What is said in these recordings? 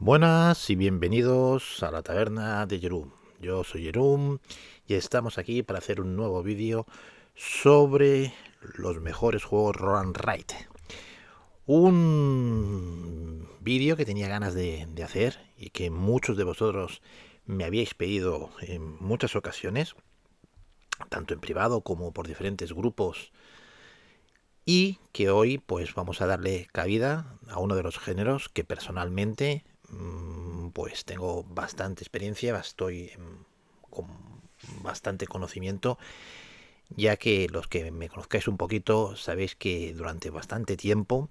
Buenas y bienvenidos a la taberna de Jerum. Yo soy Jerum y estamos aquí para hacer un nuevo vídeo sobre los mejores juegos Roll and Ride. Un vídeo que tenía ganas de hacer y que muchos de vosotros me habíais pedido en muchas ocasiones, tanto en privado como por diferentes grupos, y que hoy pues vamos a darle cabida a uno de los géneros que personalmente pues tengo bastante experiencia, estoy con bastante conocimiento, ya que los que me conozcáis un poquito sabéis que durante bastante tiempo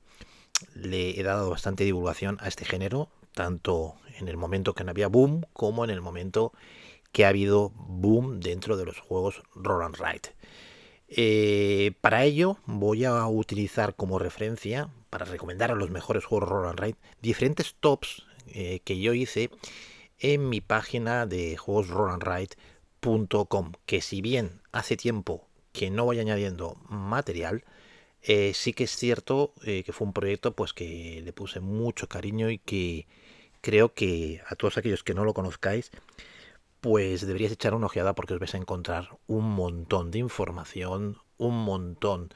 le he dado bastante divulgación a este género, tanto en el momento que no había boom como en el momento que ha habido boom dentro de los juegos Roll and Ride. Para ello voy a utilizar como referencia, para recomendar a los mejores juegos Roll and Ride, diferentes tops que yo hice en mi página de juegosrollandride.com, que si bien hace tiempo que no voy añadiendo material, sí que es cierto que fue un proyecto pues que le puse mucho cariño y que creo que a todos aquellos que no lo conozcáis pues deberíais echar una ojeada, porque os vais a encontrar un montón de información, un montón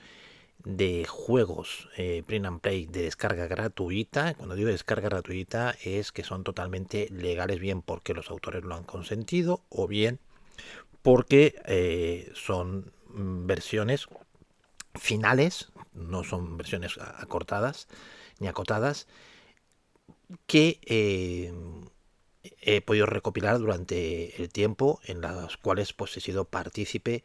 de juegos print and play de descarga gratuita. Cuando digo descarga gratuita es que son totalmente legales, bien porque los autores lo han consentido o bien porque son versiones finales, no son versiones acortadas ni acotadas, que he podido recopilar durante el tiempo en las cuales pues he sido partícipe,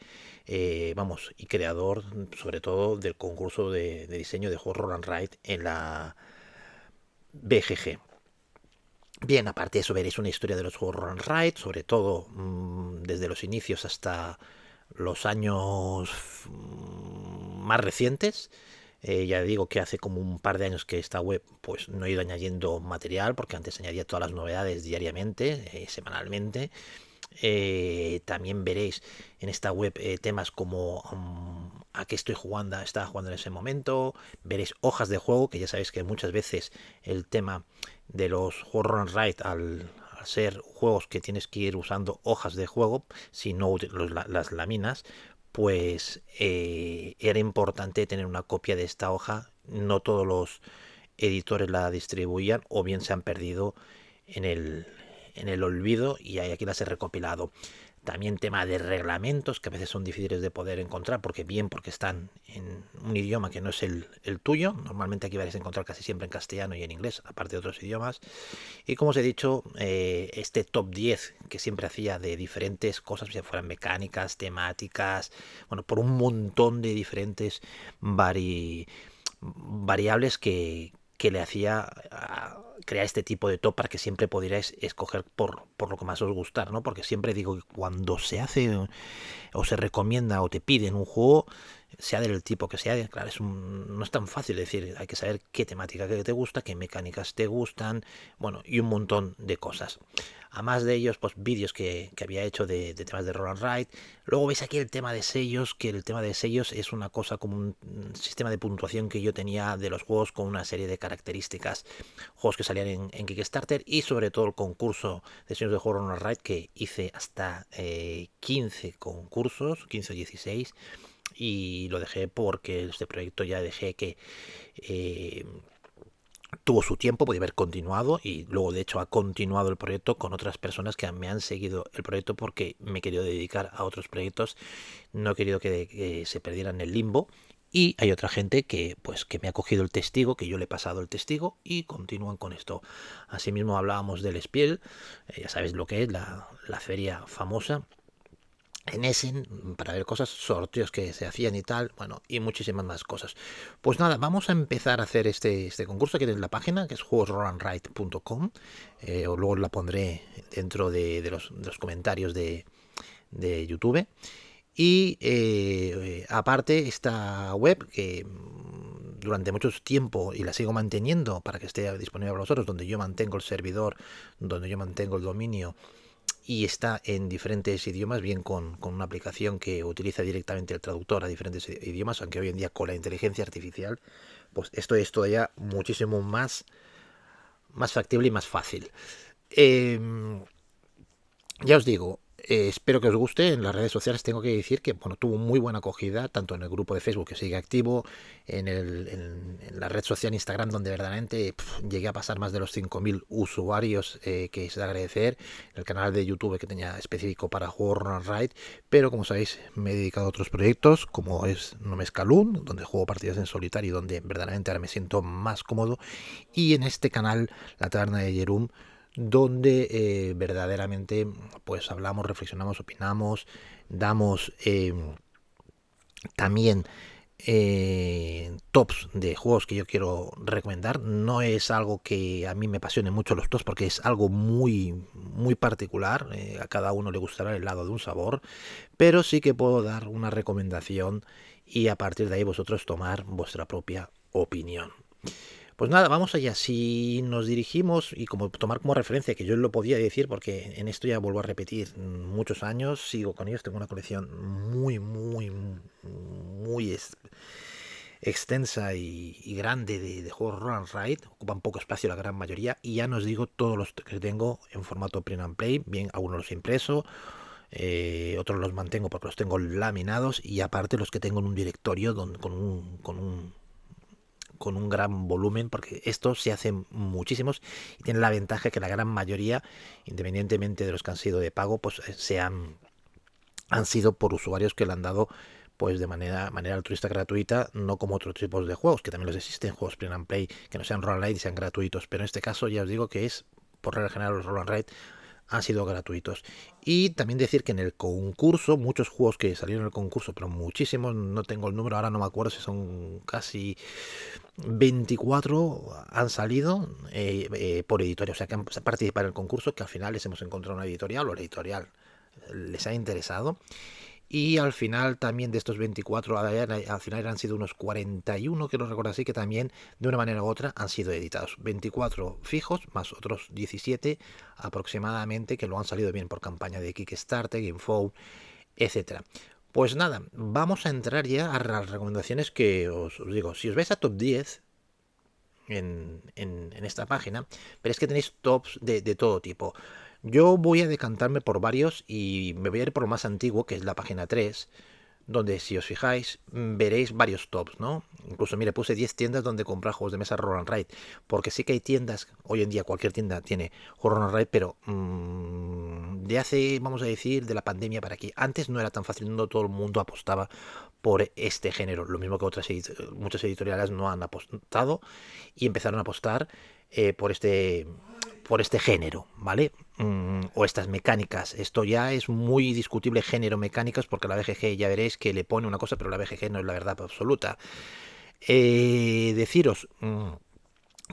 vamos, y creador sobre todo del concurso de diseño de juegos Roll and Ride en la BGG. Bien, aparte de eso veréis una historia de los juegos Roll and Ride, sobre todo desde los inicios hasta los años más recientes. Ya digo que hace como un par de años que esta web pues no he ido añadiendo material, porque antes añadía todas las novedades diariamente, semanalmente. También veréis en esta web temas como a qué estoy jugando, estaba jugando en ese momento. Veréis hojas de juego, que ya sabéis que muchas veces el tema de los juegos Run Ride, al ser juegos que tienes que ir usando hojas de juego, si no las láminas, pues era importante tener una copia de esta hoja. No todos los editores la distribuían o bien se han perdido en el olvido, y aquí las he recopilado. También tema de reglamentos, que a veces son difíciles de poder encontrar, porque están en un idioma que no es el tuyo. Normalmente aquí vais a encontrar casi siempre en castellano y en inglés, aparte de otros idiomas. Y como os he dicho, este top 10 que siempre hacía de diferentes cosas, ya fueran mecánicas, temáticas, bueno, por un montón de diferentes variables que le hacía a crear este tipo de top, para que siempre pudierais escoger por lo que más os gustara, ¿no? Porque siempre digo que cuando se hace o se recomienda o te piden un juego, sea del tipo que sea, claro, no es tan fácil decir, hay que saber qué temática que te gusta, qué mecánicas te gustan, bueno, y un montón de cosas. Además de ellos, pues vídeos que había hecho de temas de Roll and Ride. Luego veis aquí el tema de sellos, que el tema de sellos es una cosa como un sistema de puntuación que yo tenía de los juegos, con una serie de características, juegos que salían en Kickstarter, y sobre todo el concurso de sellos de juego Roll and Ride, que hice hasta 15 concursos, 15 o 16, y lo dejé porque este proyecto ya dejé que tuvo su tiempo, podía haber continuado, y luego de hecho ha continuado el proyecto con otras personas que me han seguido el proyecto, porque me he querido dedicar a otros proyectos, no he querido que se perdieran en el limbo. Y hay otra gente que pues que me ha cogido el testigo, que yo le he pasado el testigo, y continúan con esto. Asimismo hablábamos del Spiel, ya sabéis lo que es la feria famosa en Essen, para ver cosas, sorteos que se hacían y tal, bueno, y muchísimas más cosas. Pues nada, vamos a empezar a hacer este concurso que en la página, que es juegosrollandride.com, o luego la pondré dentro de los comentarios de YouTube. Y aparte, esta web que durante mucho tiempo, y la sigo manteniendo para que esté disponible para vosotros, donde yo mantengo el servidor, donde yo mantengo el dominio, y está en diferentes idiomas, bien con una aplicación que utiliza directamente el traductor a diferentes idiomas, aunque hoy en día con la inteligencia artificial pues esto es todavía muchísimo más factible y más fácil. Ya os digo, espero que os guste. En las redes sociales tengo que decir que bueno, tuvo muy buena acogida, tanto en el grupo de Facebook que sigue activo, en la red social Instagram, donde verdaderamente llegué a pasar más de los 5.000 usuarios, que es de agradecer, el canal de YouTube que tenía específico para juegos Run and Ride, pero como sabéis me he dedicado a otros proyectos, como es Nomescalun, donde juego partidas en solitario y donde verdaderamente ahora me siento más cómodo, y en este canal, La Taberna de Jerum, donde verdaderamente pues hablamos, reflexionamos, opinamos, damos también tops de juegos que yo quiero recomendar. No es algo que a mí me apasione mucho los tops porque es algo muy particular, a cada uno le gustará el helado de un sabor, pero sí que puedo dar una recomendación y a partir de ahí vosotros tomar vuestra propia opinión. Pues nada, vamos allá. Si nos dirigimos y como tomar como referencia, que yo lo podía decir porque en esto ya vuelvo a repetir muchos años, sigo con ellos, tengo una colección muy extensa y grande de juegos Roll and Ride, ocupan poco espacio la gran mayoría, y ya no os digo todos los que tengo en formato print and play, bien, algunos los he impreso, otros los mantengo porque los tengo laminados, y aparte los que tengo en un directorio con un gran volumen, porque estos se hacen muchísimos y tienen la ventaja que la gran mayoría, independientemente de los que han sido de pago, pues han sido por usuarios que le han dado pues de manera altruista gratuita, no como otros tipos de juegos, que también los existen, juegos print and play que no sean roll and ride y sean gratuitos, pero en este caso ya os digo que es, por regla general, los roll and ride han sido gratuitos. Y también decir que en el concurso, muchos juegos que salieron en el concurso, pero muchísimos, no tengo el número, ahora no me acuerdo si son casi 24 han salido por editorial, o sea que han participado en el concurso, que al final les hemos encontrado una editorial o la editorial les ha interesado. Y al final también de estos 24, al final han sido unos 41, que no recuerdo así, que también de una manera u otra han sido editados. 24 fijos, más otros 17 aproximadamente, que lo han salido bien por campaña de Kickstarter, GameFound, etcétera. Pues nada, vamos a entrar ya a las recomendaciones que os digo. Si os vais a top 10 en esta página, veréis que tenéis tops de todo tipo. Yo voy a decantarme por varios y me voy a ir por lo más antiguo, que es la página 3, donde si os fijáis veréis varios tops, ¿no? Incluso, mire, puse 10 tiendas donde comprar juegos de mesa Roll and Ride, porque sí que hay tiendas, hoy en día cualquier tienda tiene juegos Roll and Ride, pero de hace, vamos a decir, de la pandemia para aquí, antes no era tan fácil, no todo el mundo apostaba por este género, lo mismo que muchas editoriales no han apostado y empezaron a apostar por este género, ¿vale? O estas mecánicas. Esto ya es muy discutible, género mecánicas, porque la BGG ya veréis que le pone una cosa, pero la BGG no es la verdad absoluta. Deciros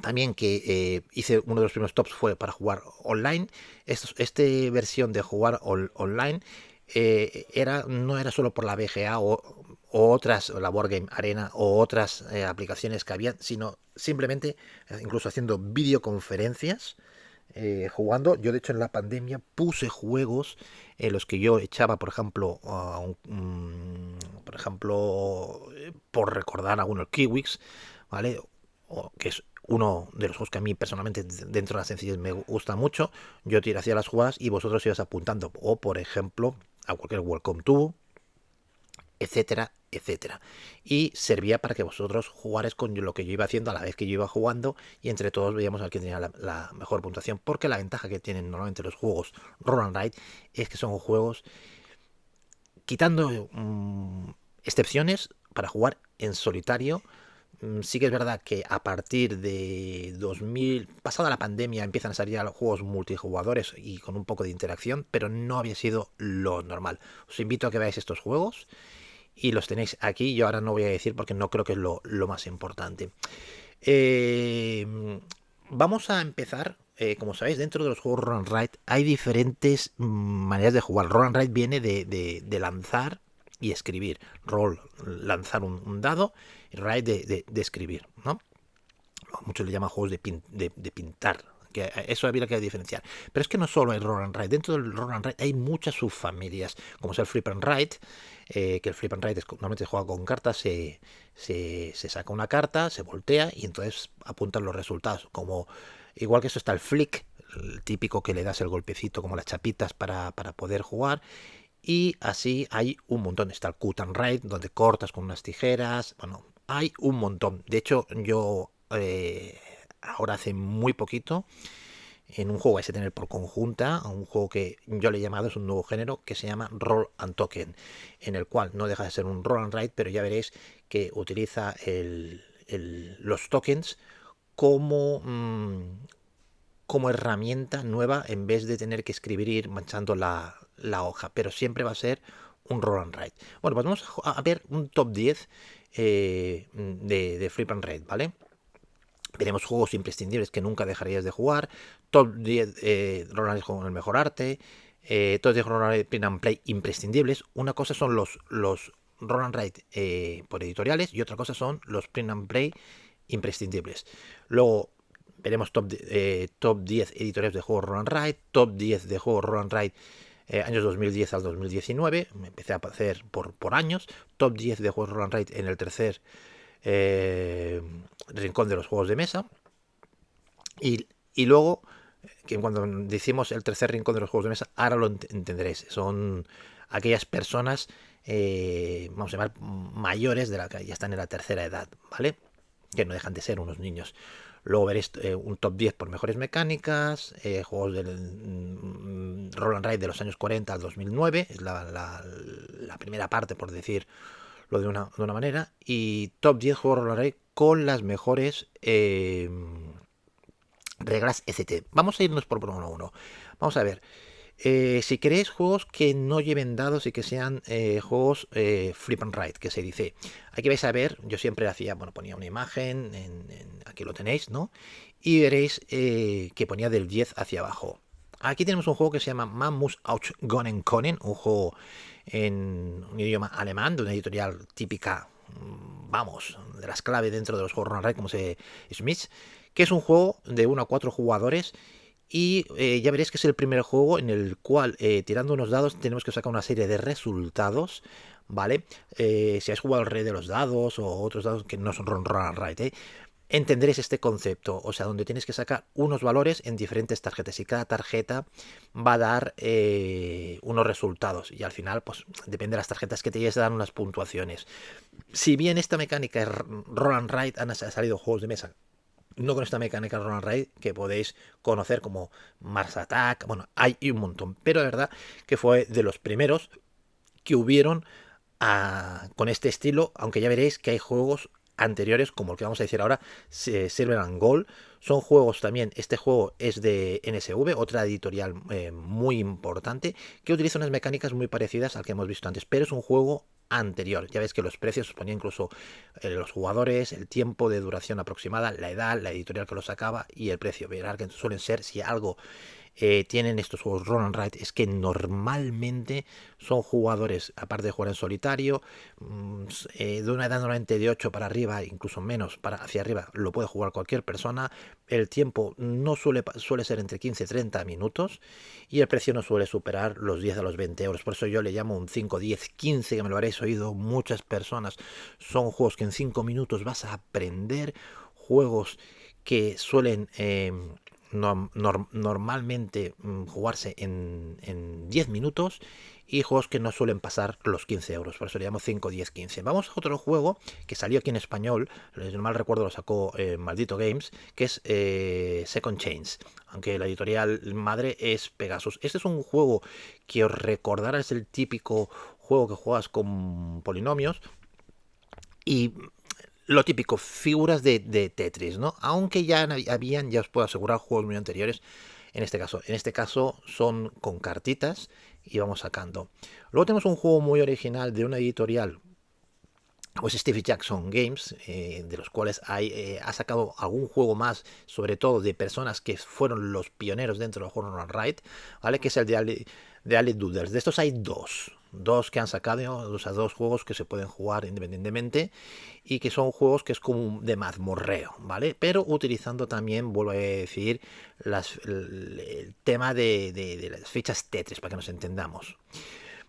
también que hice uno de los primeros tops fue para jugar online. Esta versión de jugar online no era solo por la BGA o otras, la Board Game Arena o otras aplicaciones que había, sino simplemente incluso haciendo videoconferencias, jugando. Yo de hecho en la pandemia puse juegos en los que yo echaba, por ejemplo, por recordar algunos Kiwix, ¿vale? Que es uno de los juegos que a mí personalmente dentro de la sencillez me gusta mucho. Yo hacía las jugadas y vosotros ibas apuntando, o por ejemplo a cualquier Welcome to, etcétera, etcétera. Y servía para que vosotros jugarais con lo que yo iba haciendo a la vez que yo iba jugando, y entre todos veíamos al que tenía la mejor puntuación, porque la ventaja que tienen normalmente los juegos Roll and Ride es que son juegos, quitando excepciones, para jugar en solitario. Sí que es verdad que a partir de 2000, pasada la pandemia, empiezan a salir los juegos multijugadores y con un poco de interacción, pero no había sido lo normal. Os invito a que veáis estos juegos y los tenéis aquí. Yo ahora no voy a decir porque no creo que es lo más importante. Vamos a empezar. Como sabéis, dentro de los juegos Roll and Ride hay diferentes maneras de jugar. Roll and Ride viene de lanzar y escribir. Roll, lanzar un dado, y Ride de escribir, ¿no? Muchos le llaman juegos de pintar, que eso habría que diferenciar. Pero es que no solo hay Roll and Ride. Dentro del Roll and Ride hay muchas subfamilias, como es el Flip and Ride, que el Flip and Ride normalmente se juega con cartas, se saca una carta, se voltea y entonces apuntan los resultados, como Igual que esto está el flick, el típico que le das el golpecito como las chapitas para poder jugar. Y así hay un montón. Está el cut and ride, donde cortas con unas tijeras. Bueno, hay un montón. De hecho, yo ahora hace muy poquito, en un juego que tener por conjunta, a un juego que yo le he llamado, es un nuevo género, que se llama Roll and Token, en el cual no deja de ser un roll and ride, pero ya veréis que utiliza los tokens como, como herramienta nueva, en vez de tener que escribir y ir manchando la hoja, pero siempre va a ser un roll and ride. Bueno, pues vamos a ver un top 10 de Flip and Ride, ¿vale? Veremos juegos imprescindibles que nunca dejarías de jugar, top 10 roll and ride con el mejor arte, top 10 roll and ride print and play imprescindibles. Una cosa son los roll and ride por editoriales y otra cosa son los print and play imprescindibles. Luego veremos top 10 editoriales de juegos roll and ride, top 10 de juegos roll and ride años 2010 al 2019, me empecé a hacer por años, top 10 de juegos roll and ride en el tercer rincón de los juegos de mesa, y luego, que cuando decimos el tercer rincón de los juegos de mesa, ahora lo entenderéis, son aquellas personas, vamos a llamar mayores, de la que ya están en la tercera edad, ¿vale? Que no dejan de ser unos niños. Luego veréis un top 10 por mejores mecánicas, juegos del Roll and Ride de los años 40 al 2009, es la primera parte, por decirlo de una manera, y top 10 juegos Roll and Ride con las mejores reglas ECT. Vamos a irnos por uno a uno. Vamos a ver. Si queréis juegos que no lleven dados y que sean juegos flip and ride, que se dice. Aquí vais a ver, yo siempre hacía, bueno, ponía una imagen, aquí lo tenéis, ¿no? Y veréis que ponía del 10 hacia abajo. Aquí tenemos un juego que se llama Man muss ausgehen können, un juego en un idioma alemán, de una editorial típica, vamos, de las claves dentro de los juegos Run Ride, como se Smith, que es un juego de 1 a 4 jugadores. Y ya veréis que es el primer juego en el cual, tirando unos dados, tenemos que sacar una serie de resultados, ¿vale? Si has jugado el rey de los dados o otros dados que no son Run Ride, entenderéis este concepto, o sea, donde tienes que sacar unos valores en diferentes tarjetas y cada tarjeta va a dar unos resultados y al final, pues depende de las tarjetas que te lleves, dan unas puntuaciones. Si bien esta mecánica es Roll and Ride, han salido juegos de mesa no con esta mecánica Roll and Ride que podéis conocer como Mars Attack, bueno, hay un montón, pero la verdad que fue de los primeros que hubieron con este estilo, aunque ya veréis que hay juegos anteriores, como el que vamos a decir ahora, Silver and Gold. Son juegos también, este juego es de NSV, otra editorial muy importante, que utiliza unas mecánicas muy parecidas al que hemos visto antes, pero es un juego anterior. Ya ves que los precios os ponía incluso los jugadores, el tiempo de duración aproximada, la edad, la editorial que lo sacaba y el precio. Verás que suelen ser, si algo tienen estos juegos Roll and Ride, es que normalmente son jugadores, aparte de jugar en solitario, de una edad normalmente de 8 para arriba, incluso menos para hacia arriba, lo puede jugar cualquier persona. El tiempo no suele ser entre 15 y 30 minutos y el precio no suele superar los 10 a los 20 euros. Por eso yo le llamo un 5, 10, 15, que me lo habréis oído muchas personas. Son juegos que en 5 minutos vas a aprender, juegos que suelen normalmente jugarse en 10 minutos y juegos que no suelen pasar los 15 euros, por eso le llamo 5, 10, 15. Vamos a otro juego que salió aquí en español, si no mal recuerdo lo sacó Maldito Games, que es Second Chains, aunque la editorial madre es Pegasus. Este es un juego que os recordará, es el típico juego que juegas con polinomios y lo típico, figuras de Tetris, ¿no? Aunque ya habían, ya os puedo asegurar, juegos muy anteriores en este caso. En este caso son con cartitas y vamos sacando. Luego tenemos un juego muy original de una editorial, pues Steve Jackson Games, de los cuales ha sacado algún juego más, sobre todo de personas que fueron los pioneros dentro del Roll and Ride, ¿vale? Que es el de Ali Doodles. De estos hay dos que han sacado, o sea, dos juegos que se pueden jugar independientemente y que son juegos que es como de mazmorreo, ¿vale? Pero utilizando también, vuelvo a decir, el tema de las fichas Tetris, para que nos entendamos.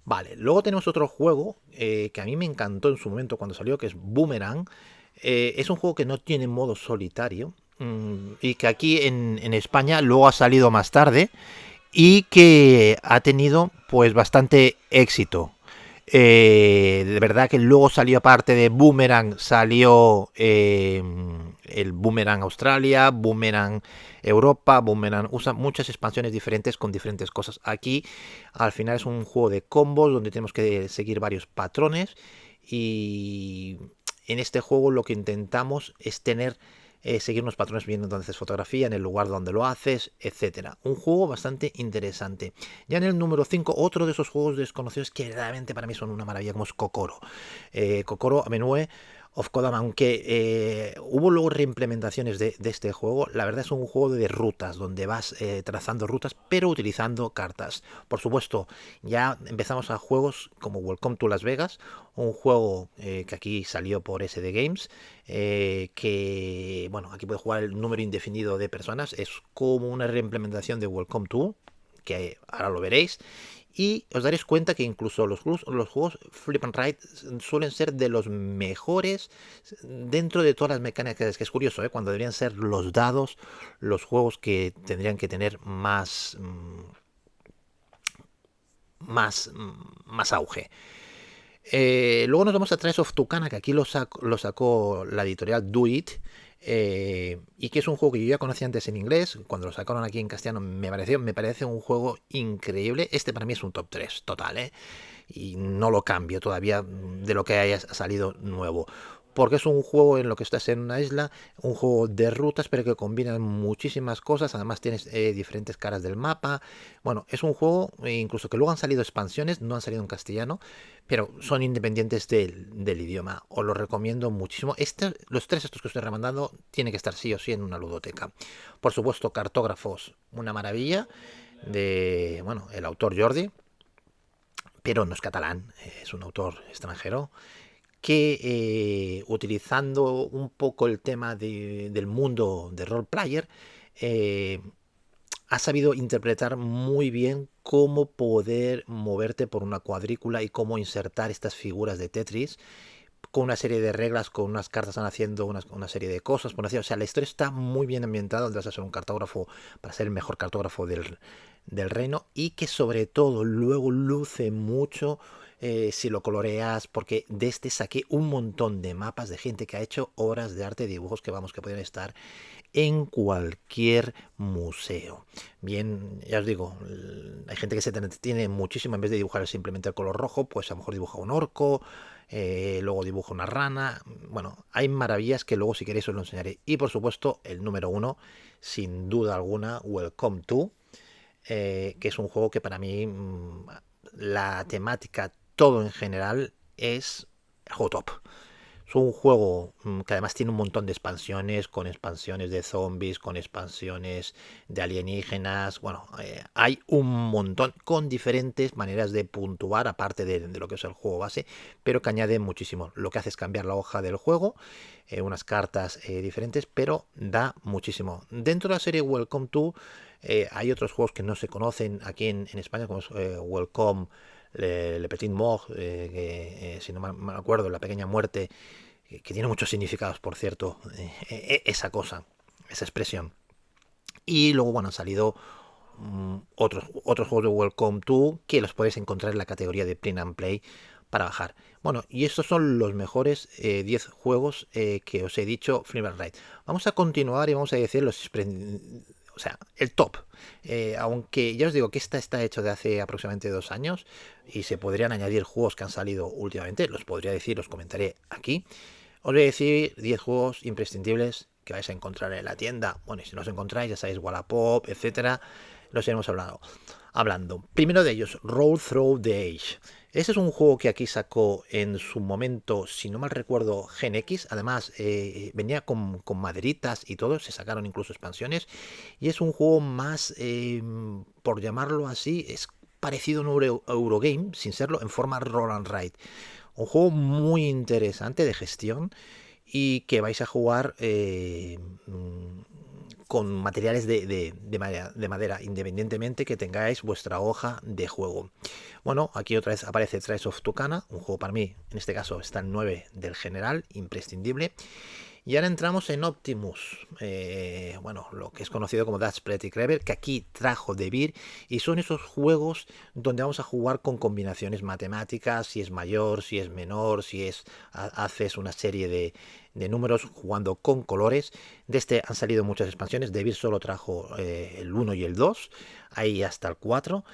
Vale, luego tenemos otro juego que a mí me encantó en su momento cuando salió, que es Boomerang. Es un juego que no tiene modo solitario, y que aquí en España luego ha salido más tarde y que ha tenido pues bastante éxito. De verdad que luego salió, aparte de Boomerang, salió el Boomerang Australia, Boomerang Europa, Boomerang USA, muchas expansiones diferentes con diferentes cosas. Aquí al final es un juego de combos donde tenemos que seguir varios patrones, y en este juego lo que intentamos es tener seguir unos patrones viendo donde haces fotografía, en el lugar donde lo haces, etcétera. Un juego bastante interesante. Ya en el número 5, otro de esos juegos desconocidos que realmente para mí son una maravilla, como es Kokoro. Kokoro Amenue of Kodama, aunque hubo luego reimplementaciones de este juego, la verdad es un juego de rutas, donde vas trazando rutas, pero utilizando cartas. Por supuesto, ya empezamos a juegos como Welcome to Las Vegas, un juego que aquí salió por SD Games, que, bueno, aquí puede jugar el número indefinido de personas, es como una reimplementación de Welcome to, que ahora lo veréis. Y os daréis cuenta que incluso los juegos Flip and Ride suelen ser de los mejores dentro de todas las mecánicas, que es curioso, cuando deberían ser los dados los juegos que tendrían que tener más auge. Luego nos vamos a Trails of Tucana, que aquí lo sacó la editorial Do It, y que es un juego que yo ya conocía antes en inglés. Cuando lo sacaron aquí en castellano me parece un juego increíble. Este para mí es un top 3 total, y no lo cambio todavía de lo que haya salido nuevo, porque es un juego en lo que estás en una isla, un juego de rutas, pero que combina muchísimas cosas. Además tienes diferentes caras del mapa. Bueno, es un juego incluso que luego han salido expansiones, no han salido en castellano, pero son independientes del idioma. Os lo recomiendo muchísimo. Los tres estos que estoy remandando tienen que estar sí o sí en una ludoteca. Por supuesto, Cartógrafos, una maravilla, de, bueno, el autor Jordi, pero no es catalán, es un autor extranjero, que utilizando un poco el tema del mundo de role player, eh, ha sabido interpretar muy bien cómo poder moverte por una cuadrícula y cómo insertar estas figuras de Tetris con una serie de reglas, con unas cartas están haciendo una serie de cosas. Por así, o sea, la historia está muy bien ambientada, donde vas a ser un cartógrafo para ser el mejor cartógrafo del reino, y que sobre todo luego luce mucho si lo coloreas, porque de este saqué un montón de mapas de gente que ha hecho obras de arte, dibujos que vamos, que pueden estar en cualquier museo. Bien, ya os digo, hay gente que se tiene muchísimo, en vez de dibujar simplemente el color rojo, pues a lo mejor dibuja un orco, luego dibuja una rana. Bueno, hay maravillas que luego si queréis os lo enseñaré. Y por supuesto, el número 1, sin duda alguna, Welcome to, que es un juego que para mí la temática, todo en general, es el juego top. Es un juego que además tiene un montón de expansiones, con expansiones de zombies, con expansiones de alienígenas. Bueno, hay un montón, con diferentes maneras de puntuar, aparte de lo que es el juego base, pero que añade muchísimo. Lo que hace es cambiar la hoja del juego, unas cartas diferentes, pero da muchísimo. Dentro de la serie Welcome to, hay otros juegos que no se conocen aquí en España, como es Welcome Le Petit Mort, que si no me acuerdo, La Pequeña Muerte, que tiene muchos significados, por cierto, esa cosa, esa expresión. Y luego, bueno, han salido otros juegos de Welcome to, que los podéis encontrar en la categoría de Print and Play para bajar. Bueno, y estos son los mejores 10 juegos que os he dicho, Flip and Ride. Vamos a continuar y vamos a decir o sea, el top. Aunque ya os digo que esta está hecho de hace aproximadamente 2 años y se podrían añadir juegos que han salido últimamente, los podría decir, los comentaré aquí. Os voy a decir 10 juegos imprescindibles que vais a encontrar en la tienda. Bueno, y si no os encontráis, ya sabéis, Wallapop, etcétera, los iremos hablando. Primero de ellos, Roll Through the Age. Este es un juego que aquí sacó en su momento, si no mal recuerdo, Gen X. Además, venía con maderitas y todo. Se sacaron incluso expansiones. Y es un juego más, por llamarlo así, es parecido a un Eurogame, sin serlo, en forma Roll and Ride. Un juego muy interesante de gestión y que vais a jugar con materiales de madera, independientemente que tengáis vuestra hoja de juego. Bueno, aquí otra vez aparece Trails of Tucana, un juego para mí, en este caso está el 9 del general, imprescindible. Y ahora entramos en Optimus, bueno, lo que es conocido como That's Pretty Clever, que aquí trajo Devir, y son esos juegos donde vamos a jugar con combinaciones matemáticas, si es mayor, si es menor, si es haces una serie de números jugando con colores. De este han salido muchas expansiones, Devir solo trajo el 1 y el 2, ahí hasta el 4.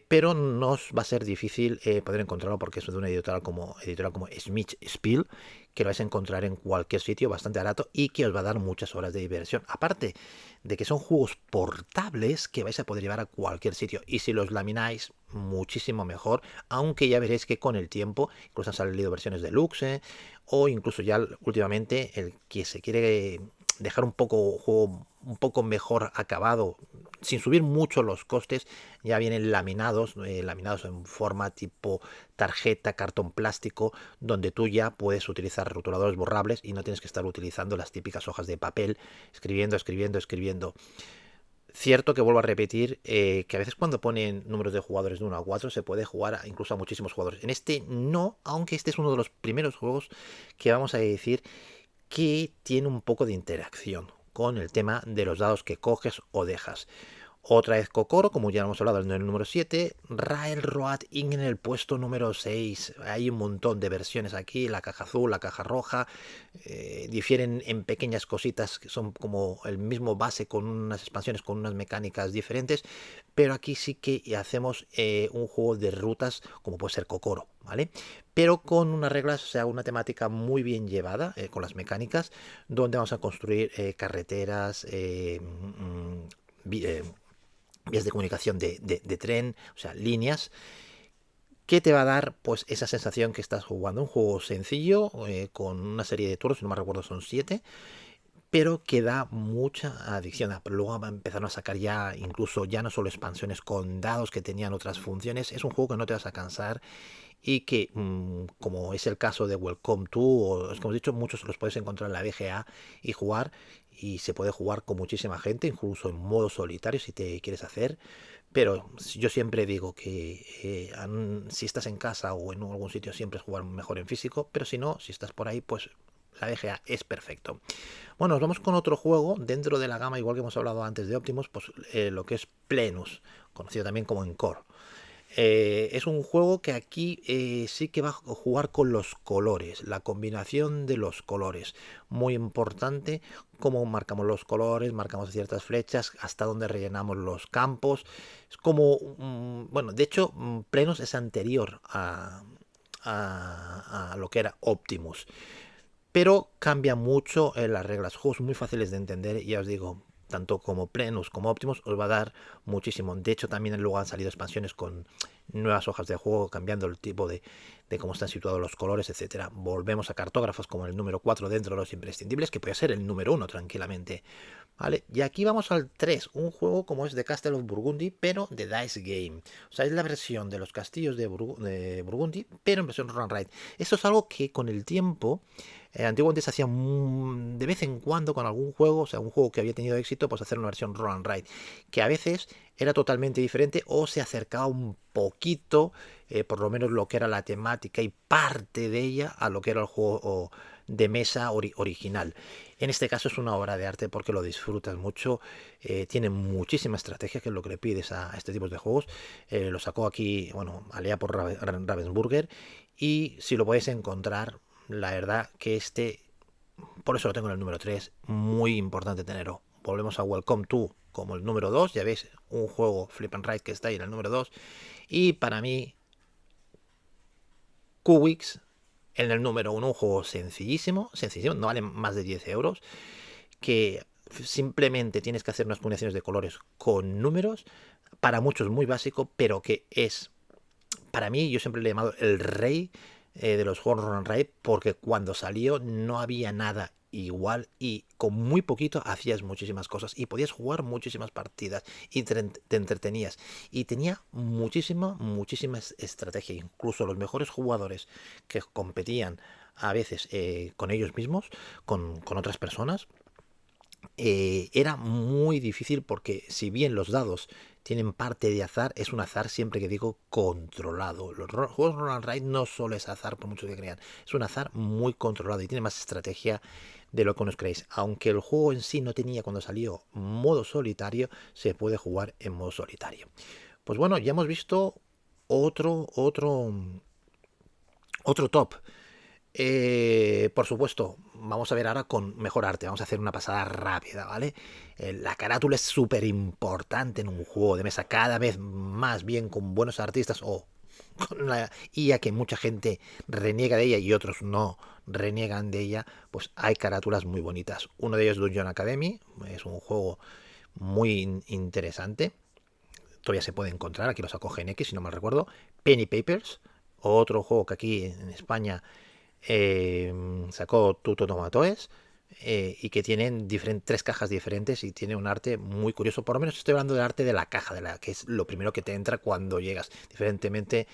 Pero nos va a ser difícil poder encontrarlo porque es de una editorial como Smith Spiel, que lo vais a encontrar en cualquier sitio bastante barato y que os va a dar muchas horas de diversión. Aparte de que son juegos portables que vais a poder llevar a cualquier sitio, y si los lamináis muchísimo mejor, aunque ya veréis que con el tiempo incluso han salido versiones deluxe, o incluso ya últimamente el que se quiere dejar un poco juego un poco mejor acabado sin subir mucho los costes, ya vienen laminados en forma tipo tarjeta, cartón plástico, donde tú ya puedes utilizar rotuladores borrables y no tienes que estar utilizando las típicas hojas de papel, escribiendo. Cierto que vuelvo a repetir que a veces cuando ponen números de jugadores de 1 a 4 se puede jugar incluso a muchísimos jugadores. En este no, aunque este es uno de los primeros juegos que vamos a decir que tiene un poco de interacción con el tema de los dados que coges o dejas. Otra vez Kokoro, como ya hemos hablado en el número 7, Railroad Inn en el puesto número 6. Hay un montón de versiones aquí, la caja azul, la caja roja, difieren en pequeñas cositas que son como el mismo base con unas expansiones, con unas mecánicas diferentes, pero aquí sí que hacemos un juego de rutas como puede ser Kokoro, ¿vale? Pero con unas reglas, o sea, una temática muy bien llevada con las mecánicas, donde vamos a construir carreteras, vías de comunicación de tren, o sea, líneas, que te va a dar pues esa sensación que estás jugando un juego sencillo, con una serie de turnos, si no me recuerdo son 7, pero que da mucha adicción. Pero luego empezaron a sacar ya incluso ya no solo expansiones con dados que tenían otras funciones. Es un juego que no te vas a cansar y que, como es el caso de Welcome to, o es como he dicho, muchos los puedes encontrar en la BGA y jugar, y se puede jugar con muchísima gente, incluso en modo solitario si te quieres hacer. Pero yo siempre digo que si estás en casa o en algún sitio siempre es jugar mejor en físico, pero si no, si estás por ahí, pues la BGA es perfecto. Bueno, nos vamos con otro juego dentro de la gama, igual que hemos hablado antes de Optimus, pues lo que es Plenus, conocido también como Encore. Es un juego que aquí sí que va a jugar con los colores, la combinación de los colores. Muy importante cómo marcamos los colores, marcamos ciertas flechas, hasta dónde rellenamos los campos. Es como, bueno, de hecho, Plenus es anterior a lo que era Optimus. Pero cambia mucho las reglas. Juegos muy fáciles de entender, y ya os digo, tanto como Plenus como Optimus os va a dar muchísimo. De hecho, también luego han salido expansiones con nuevas hojas de juego, cambiando el tipo de cómo están situados los colores, etcétera. Volvemos a cartógrafos como el número 4 dentro de los imprescindibles, que puede ser el número 1 tranquilamente. ¿Vale? Y aquí vamos al 3, un juego como es The Castle of Burgundy, pero de Dice Game. O sea, es la versión de los castillos de Burgundy, pero en versión Run Ride. Esto es algo que con el tiempo antiguamente se hacía de vez en cuando con algún juego, o sea, un juego que había tenido éxito, pues hacer una versión Roll and Ride, que a veces era totalmente diferente o se acercaba un poquito, por lo menos lo que era la temática y parte de ella, a lo que era el juego de mesa original. En este caso es una obra de arte porque lo disfrutas mucho, tiene muchísima estrategia, que es lo que le pides a este tipo de juegos. Lo sacó aquí, bueno, Alea por Ravensburger, y si lo podéis encontrar, la verdad que por eso lo tengo en el número 3, muy importante tenerlo. Volvemos a Welcome to como el número 2, ya veis, un juego Flip and Ride que está ahí en el número 2. Y para mí, Cubics en el número 1, un juego sencillísimo, no vale más de 10 euros, que simplemente tienes que hacer unas combinaciones de colores con números, para muchos muy básico, pero que es, para mí, yo siempre le he llamado el rey de los juegos Run and Ride, porque cuando salió no había nada igual y con muy poquito hacías muchísimas cosas y podías jugar muchísimas partidas y te entretenías, y tenía muchísima estrategia. Incluso los mejores jugadores que competían a veces con ellos mismos, con otras personas, era muy difícil porque si bien los dados tienen parte de azar, es un azar siempre que digo controlado. Los juegos Roll and Ride no solo es azar por mucho que crean, es un azar muy controlado y tiene más estrategia de lo que os creéis. Aunque el juego en sí no tenía cuando salió modo solitario, se puede jugar en modo solitario. Pues bueno, ya hemos visto otro top. Por supuesto, vamos a ver ahora con mejor arte. Vamos a hacer una pasada rápida, ¿vale? La carátula es súper importante en un juego de mesa, cada vez más bien con buenos artistas o con la IA que mucha gente reniega de ella y otros no reniegan de ella, pues hay carátulas muy bonitas. Uno de ellos es Dungeon Academy, es un juego muy interesante. Todavía se puede encontrar, aquí lo sacó GNX si no mal recuerdo. Penny Papers, otro juego que aquí en España sacó Tuto Tomatoes, y que tienen tres cajas diferentes y tiene un arte muy curioso. Por lo menos estoy hablando del arte de la caja, que es lo primero que te entra cuando llegas. Diferentemente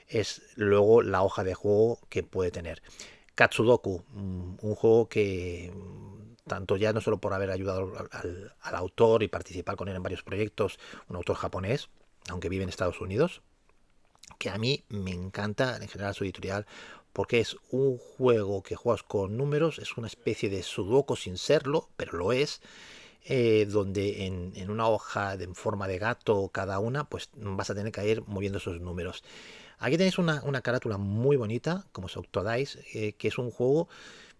es luego la hoja de juego que puede tener. Katsudoku, un juego que tanto ya no solo por haber ayudado al autor y participar con él en varios proyectos, un autor japonés, aunque vive en Estados Unidos, que a mí me encanta en general su editorial porque es un juego que juegas con números, es una especie de sudoku sin serlo, pero lo es, donde en una hoja en forma de gato cada una, pues vas a tener que ir moviendo esos números. Aquí tenéis una carátula muy bonita, como es Octodice, que es un juego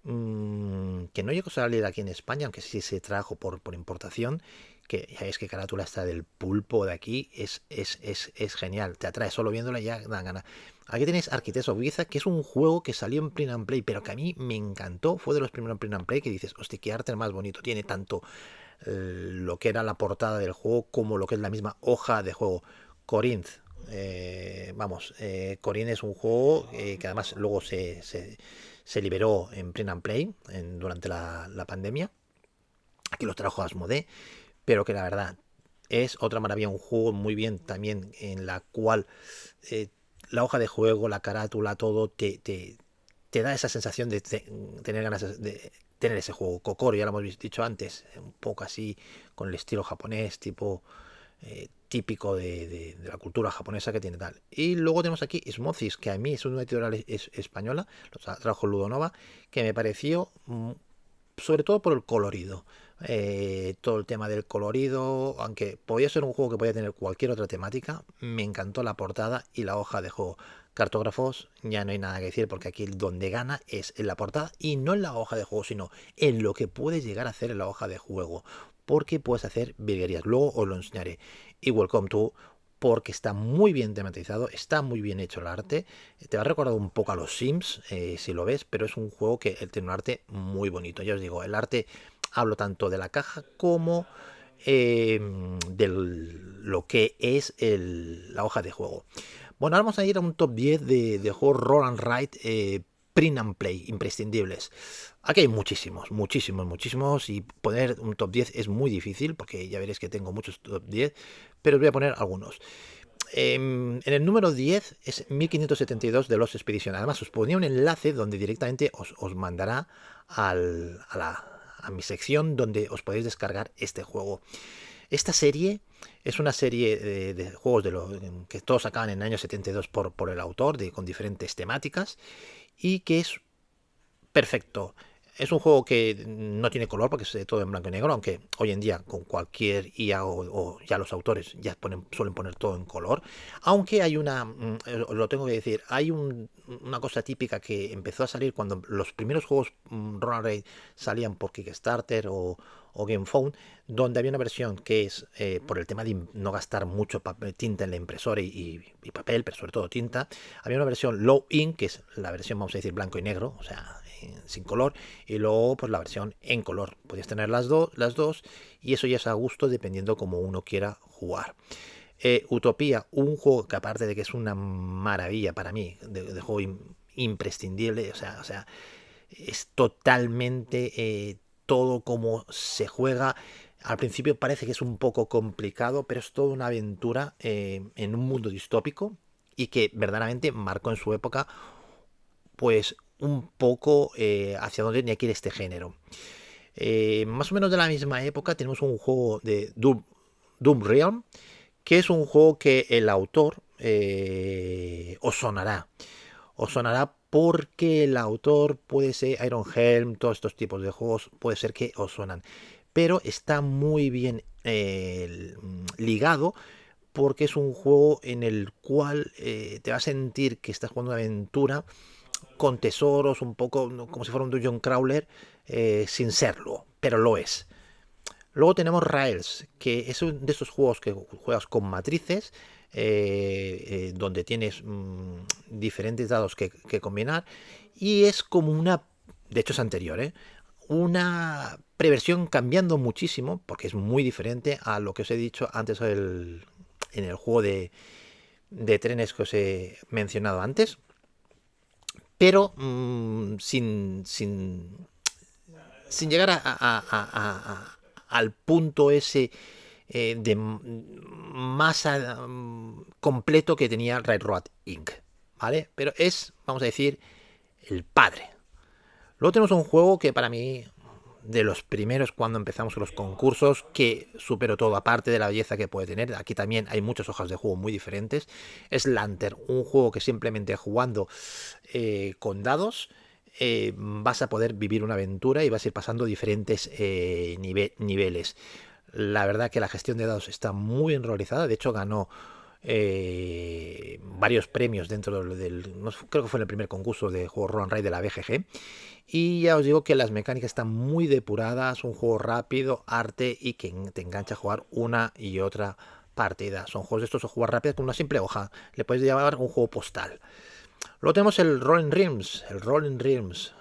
que no llegó a salir aquí en España, aunque sí se trajo por importación, que ya veis que carátula está del pulpo de aquí, es genial, te atrae solo viéndola y ya dan ganas. Aquí tenéis Architects of Giza, que es un juego que salió en Print and Play, pero que a mí me encantó, fue de los primeros en Print and Play que dices, hostia, qué arte más bonito, tiene tanto lo que era la portada del juego como lo que es la misma hoja de juego. Corinth, Corinth es un juego que además luego se liberó en Print and Play durante la pandemia. Aquí lo trajo Asmodee, pero que la verdad es otra maravilla, un juego muy bien también en la cual eh, la hoja de juego, la carátula, todo te da esa sensación de tener ganas de tener ese juego. Kokoro, ya lo hemos dicho antes, un poco así con el estilo japonés, tipo típico de la cultura japonesa que tiene tal. Y luego tenemos aquí Smothis, que a mí es una editorial española, lo trajo Ludonova, que me pareció sobre todo por el colorido. Todo el tema del colorido, aunque podía ser un juego que podía tener cualquier otra temática, me encantó la portada y la hoja de juego. Cartógrafos, ya no hay nada que decir porque aquí donde gana es en la portada y no en la hoja de juego, sino en lo que puedes llegar a hacer en la hoja de juego, porque puedes hacer virguerías. Luego os lo enseñaré. Y Welcome to, porque está muy bien tematizado, está muy bien hecho el arte. Te va a recordar un poco a los Sims, si lo ves, pero es un juego que tiene un arte muy bonito. Ya os digo, el arte, hablo tanto de la caja como de lo que es la hoja de juego. Bueno, ahora vamos a ir a un top 10 de juegos Roll and Ride Print and Play, imprescindibles. Aquí hay muchísimos, y poner un top 10 es muy difícil, porque ya veréis que tengo muchos top 10, pero os voy a poner algunos. En el número 10 es 1572 de Los Expedition. Además, os ponía un enlace donde directamente os mandará a mi sección donde os podéis descargar este juego. Esta serie es una serie de juegos que todos acaban en el año 72 por el autor, con diferentes temáticas, y que es perfecto. Es un juego que no tiene color porque es todo en blanco y negro, aunque hoy en día con cualquier IA o ya los autores ya suelen poner todo en color. Aunque hay lo tengo que decir, hay una cosa típica que empezó a salir cuando los primeros juegos Roll and Ride salían por Kickstarter o GameFound, donde había una versión que es, por el tema de no gastar mucho tinta en la impresora y papel, pero sobre todo tinta, había una versión low ink, que es la versión, vamos a decir, blanco y negro, o sea, sin color, y luego pues la versión en color. Podías tener las dos, y eso ya es a gusto dependiendo como uno quiera jugar. Utopía, un juego que aparte de que es una maravilla para mí, de juego imprescindible, o sea, es totalmente todo como se juega. Al principio parece que es un poco complicado, pero es toda una aventura en un mundo distópico y que verdaderamente marcó en su época pues un poco hacia dónde tenía que ir este género. Más o menos de la misma época tenemos un juego de Doom Realm, que es un juego que el autor os sonará. Os sonará porque el autor puede ser Iron Helm, todos estos tipos de juegos puede ser que os suenan. Pero está muy bien ligado porque es un juego en el cual te va a sentir que estás jugando una aventura con tesoros, un poco como si fuera un dungeon crawler, sin serlo, pero lo es. Luego tenemos Rails, que es uno de esos juegos que juegas con matrices, donde tienes diferentes dados que combinar, y es como una, de hecho es anterior, una preversión cambiando muchísimo, porque es muy diferente a lo que os he dicho antes en el juego de trenes que os he mencionado antes, pero sin llegar al punto ese de masa completo que tenía Railroad Inc. ¿Vale? Pero es, vamos a decir, el padre. Luego tenemos un juego que para mí, de los primeros cuando empezamos con los concursos, que superó todo, aparte de la belleza que puede tener. Aquí también hay muchas hojas de juego muy diferentes. Es Lantern, un juego que simplemente jugando con dados vas a poder vivir una aventura y vas a ir pasando diferentes niveles. La verdad que la gestión de dados está muy bien realizada. De hecho, ganó varios premios dentro no, creo que fue en el primer concurso de juego Roll and Ride de la BGG. Y ya os digo que las mecánicas están muy depuradas, un juego rápido, arte y que te engancha a jugar una y otra partida. Son juegos de estos o jugar rápido con una simple hoja. Le puedes llamar un juego postal. Luego tenemos el Rolling Realms. El Rolling Realms.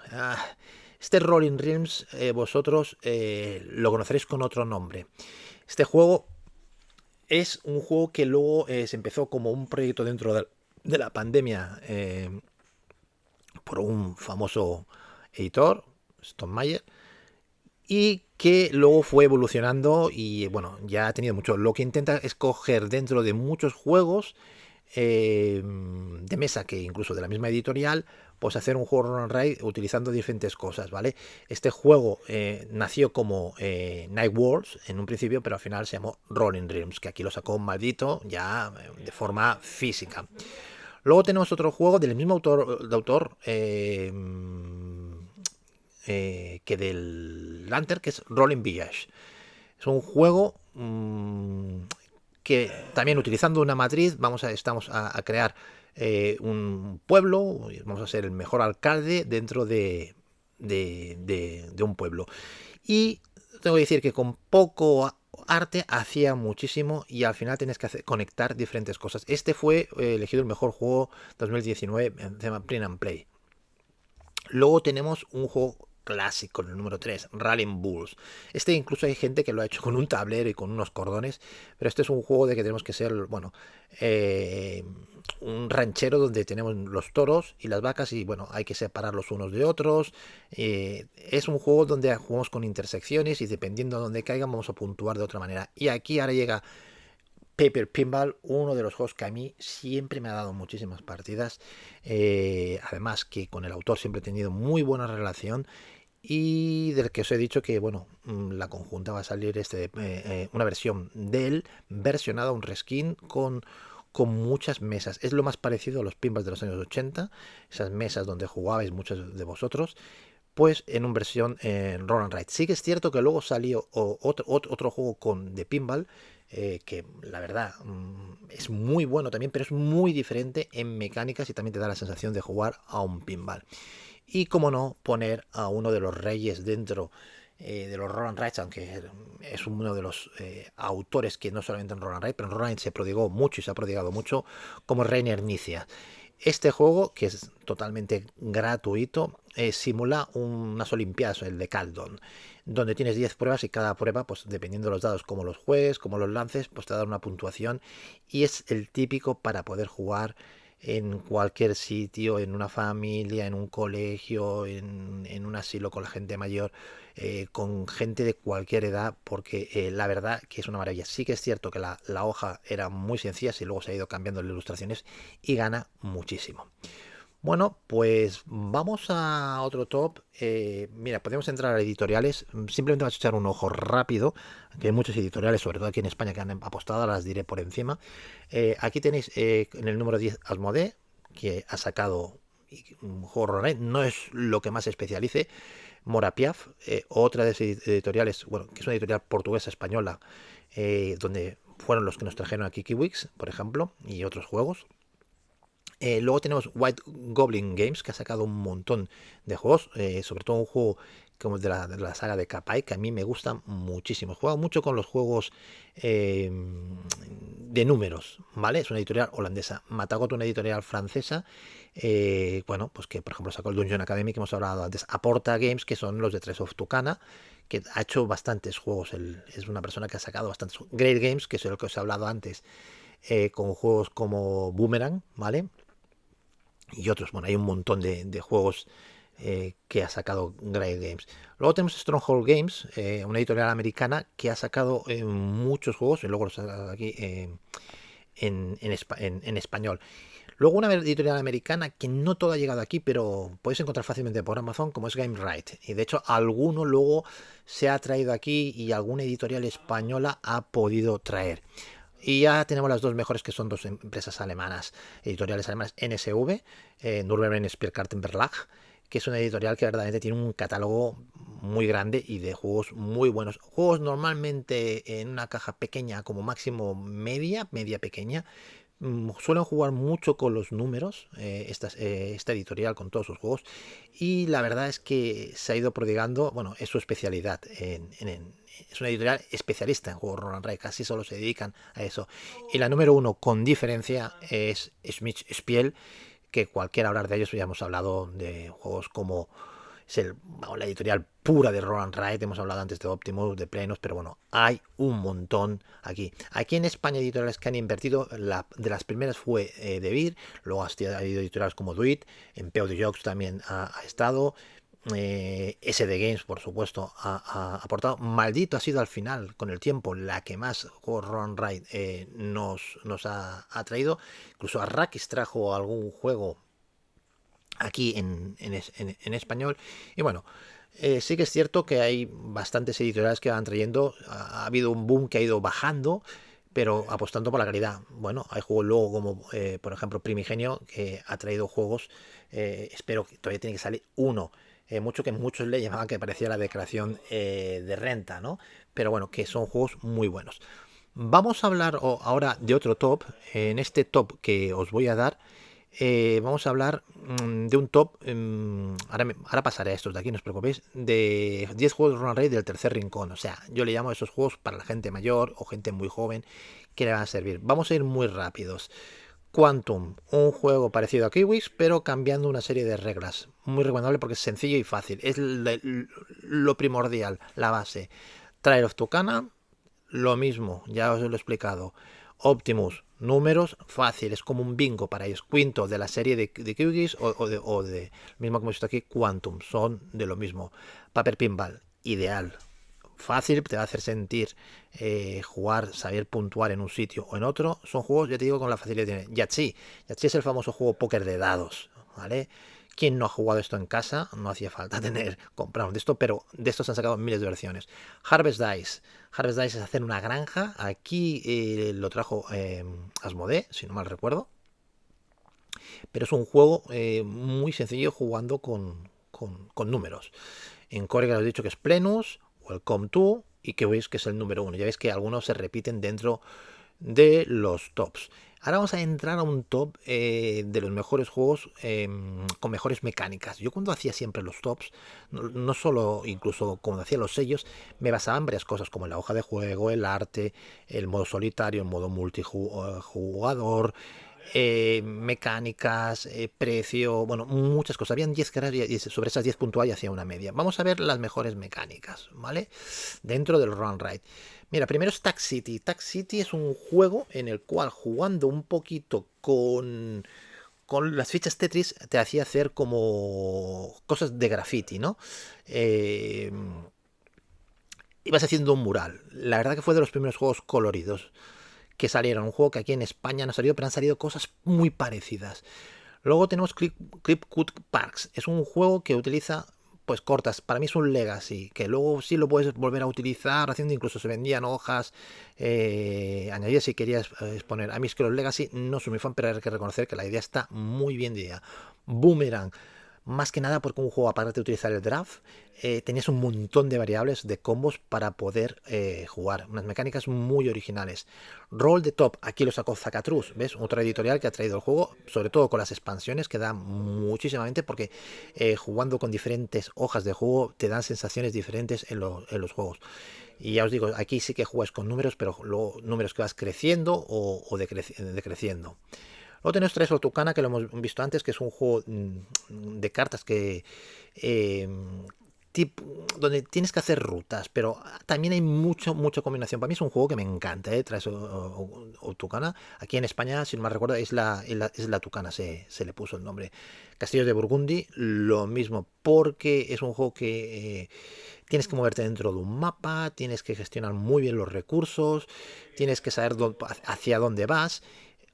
Este Rolling Realms vosotros lo conoceréis con otro nombre. Este juego es un juego que luego se empezó como un proyecto dentro de la pandemia por un famoso editor, Stone Meyer, y que luego fue evolucionando y bueno, ya ha tenido mucho. Lo que intenta es coger dentro de muchos juegos de mesa, que incluso de la misma editorial, pues hacer un juego Run and Ride utilizando diferentes cosas, ¿vale? Este juego nació como Night Wars en un principio, pero al final se llamó Rolling Realms, que aquí lo sacó un maldito ya de forma física. Luego tenemos otro juego del mismo autor que del Lantern, que es Rolling Village. Es un juego que también utilizando una matriz estamos a crear un pueblo, vamos a ser el mejor alcalde dentro de un pueblo. Y tengo que decir que con poco arte hacía muchísimo y al final tienes que conectar diferentes cosas. Este fue elegido el mejor juego 2019 en tema Print and Play. Luego tenemos un juego clásico, el número 3, Rallying Bulls. Este incluso hay gente que lo ha hecho con un tablero y con unos cordones, pero este es un juego de que tenemos que ser, bueno, un ranchero donde tenemos los toros y las vacas y bueno, hay que separarlos unos de otros. Es un juego donde jugamos con intersecciones y dependiendo de dónde caigan vamos a puntuar de otra manera. Y aquí ahora llega Paper Pinball, uno de los juegos que a mí siempre me ha dado muchísimas partidas. Además que con el autor siempre he tenido muy buena relación. Y del que os he dicho que, bueno, la conjunta va a salir una versión de él, versionada, un reskin con muchas mesas. Es lo más parecido a los pinballs de los años 80, esas mesas donde jugabais muchos de vosotros, pues en una versión en Roll and Ride. Sí que es cierto que luego salió otro juego de pinball, que la verdad es muy bueno también, pero es muy diferente en mecánicas y también te da la sensación de jugar a un pinball. Y como no, poner a uno de los reyes dentro de los Roll and Ride, aunque es uno de los autores que no solamente en Roll and Ride, pero en Roll and Ride se prodigó mucho y se ha prodigado mucho, como Reiner Nizia. Este juego, que es totalmente gratuito, simula unas olimpiadas, el de Caldon, donde tienes 10 pruebas y cada prueba, pues dependiendo de los dados, como los juegues, como los lances, pues te da una puntuación y es el típico para poder jugar en cualquier sitio, en una familia, en un colegio, en un asilo con la gente mayor, con gente de cualquier edad, porque la verdad que es una maravilla. Sí que es cierto que la hoja era muy sencilla, y luego se ha ido cambiando las ilustraciones y gana muchísimo. Bueno, pues vamos a otro top. Mira, podemos entrar a editoriales. Simplemente vas a echar un ojo rápido, que hay muchos editoriales, sobre todo aquí en España, que han apostado, las diré por encima. Aquí tenéis en el número 10 Asmodee, que ha sacado un juego online. No es lo que más se especialice. Morapiaf, otra de esas editoriales, bueno, que es una editorial portuguesa española, donde fueron los que nos trajeron aquí Kiwix, por ejemplo, y otros juegos. Luego tenemos White Goblin Games, que ha sacado un montón de juegos, sobre todo un juego como de la saga de Kapai, que a mí me gusta muchísimo. Juego mucho con los juegos de números, ¿vale? Es una editorial holandesa. Matagot, una editorial francesa, bueno, pues que por ejemplo sacó el Dungeon Academy, que hemos hablado antes. Aporta Games, que son los de Tres of Tucana, que ha hecho bastantes juegos. Es una persona que ha sacado bastantes. Great Games, que es el que os he hablado antes, con juegos como Boomerang, ¿vale? Y otros. Bueno, hay un montón de juegos que ha sacado Great Games. Luego tenemos Stronghold Games, una editorial americana que ha sacado muchos juegos, y luego los ha sacado aquí en español. Luego una editorial americana que no todo ha llegado aquí, pero podéis encontrar fácilmente por Amazon, como es GameRight. Y de hecho alguno luego se ha traído aquí y alguna editorial española ha podido traer. Y ya tenemos las dos mejores, que son dos empresas alemanas, editoriales alemanas, NSV, Nürburgring Spielkarten Verlag, que es una editorial que verdaderamente tiene un catálogo muy grande y de juegos muy buenos. Juegos normalmente en una caja pequeña, como máximo media pequeña. Suelen jugar mucho con los números, esta editorial con todos sus juegos, y la verdad es que se ha ido prodigando, bueno, es su especialidad, es una editorial especialista en juegos roll and ride, casi solo se dedican a eso. Y la número uno con diferencia es Schmidt Spiel, que cualquiera hablar de ellos, ya hemos hablado de juegos como la editorial pura de Roll and Ride. Hemos hablado antes de Optimus, de Plenos, pero bueno, hay un montón aquí. Aquí en España editoriales que han invertido, de las primeras fue De Beer, luego ha habido editoriales como Duit, en POD Jokes también ha estado. SD Games, por supuesto, ha aportado. Maldito ha sido al final, con el tiempo, la que más juegos Roll and Ride nos ha traído. Incluso Arrakis trajo algún juego aquí en español. Y bueno, sí que es cierto que hay bastantes editoriales que van trayendo. Ha habido un boom que ha ido bajando, pero apostando por la calidad. Bueno, hay juegos luego como, por ejemplo, Primigenio, que ha traído juegos. Espero que todavía tiene que salir uno. Mucho que muchos le llamaban que parecía la declaración de renta, ¿no? Pero bueno, que son juegos muy buenos. Vamos a hablar ahora de otro top. En este top que os voy a dar, vamos a hablar de un top. Ahora pasaré a estos de aquí, no os preocupéis. De 10 juegos de Run Rate del tercer rincón. O sea, yo le llamo a esos juegos para la gente mayor o gente muy joven que le van a servir. Vamos a ir muy rápidos. Quantum, un juego parecido a Kiwis, pero cambiando una serie de reglas. Muy recomendable porque es sencillo y fácil. Es lo primordial, la base. Trial of Tucana, lo mismo, ya os lo he explicado. Optimus, números fáciles, como un bingo para ellos. Quinto, de la serie de Kiwis o de mismo que hemos visto aquí, Quantum, son de lo mismo. Paper Pinball, ideal. Fácil, te va a hacer sentir jugar, saber puntuar en un sitio o en otro. Son juegos, ya te digo, con la facilidad que tiene. Yahtzee. Yahtzee es el famoso juego póker de dados, ¿vale? ¿Quién no ha jugado esto en casa? No hacía falta comprar un de esto, pero de estos se han sacado miles de versiones. Harvest Dice. Harvest Dice es hacer una granja. Aquí lo trajo Asmodee, si no mal recuerdo. Pero es un juego muy sencillo jugando con números. En Core, que os he dicho que es Plenus, Welcome to, y que veis que es el número uno. Ya veis que algunos se repiten dentro de los tops. Ahora vamos a entrar a un top de los mejores juegos con mejores mecánicas. Yo cuando hacía siempre los tops, no solo, incluso cuando hacía los sellos, me basaba en varias cosas, como la hoja de juego, el arte, el modo solitario, el modo multijugador, mecánicas, precio, bueno, muchas cosas. Habían 10 caras y sobre esas 10 puntuales y hacía una media. Vamos a ver las mejores mecánicas, ¿vale? Dentro del Run Ride. Mira, primero es Tax City. Tax City es un juego en el cual, jugando un poquito con las fichas Tetris, te hacía hacer como cosas de graffiti, ¿no? Ibas haciendo un mural. La verdad que fue de los primeros juegos coloridos que salieron. Un juego que aquí en España no ha salido, pero han salido cosas muy parecidas. Luego tenemos Clipcut Parks. Es un juego que utiliza pues cortas. Para mí es un legacy, que luego sí lo puedes volver a utilizar, haciendo incluso se vendían hojas añadidas si querías exponer. A mí es que los legacy no soy muy fan, pero hay que reconocer que la idea está muy bien de idea. Boomerang. Más que nada porque un juego, aparte de utilizar el draft, tenías un montón de variables de combos para poder jugar. Unas mecánicas muy originales. Roll the Top, aquí lo sacó Zacatrus, ¿ves? Otra editorial que ha traído el juego, sobre todo con las expansiones, que da muchísimamente porque jugando con diferentes hojas de juego te dan sensaciones diferentes en los juegos. Y ya os digo, aquí sí que juegas con números, pero luego números que vas creciendo o decreciendo. Luego tenemos Trace of Tucana, que lo hemos visto antes, que es un juego de cartas que eh, donde tienes que hacer rutas, pero también hay mucha combinación. Para mí es un juego que me encanta, Trace of Tucana. Aquí en España, si no me recuerdo, es la Tucana, se le puso el nombre. Castillos de Burgundy, lo mismo, porque es un juego que tienes que moverte dentro de un mapa, tienes que gestionar muy bien los recursos, tienes que saber hacia dónde vas.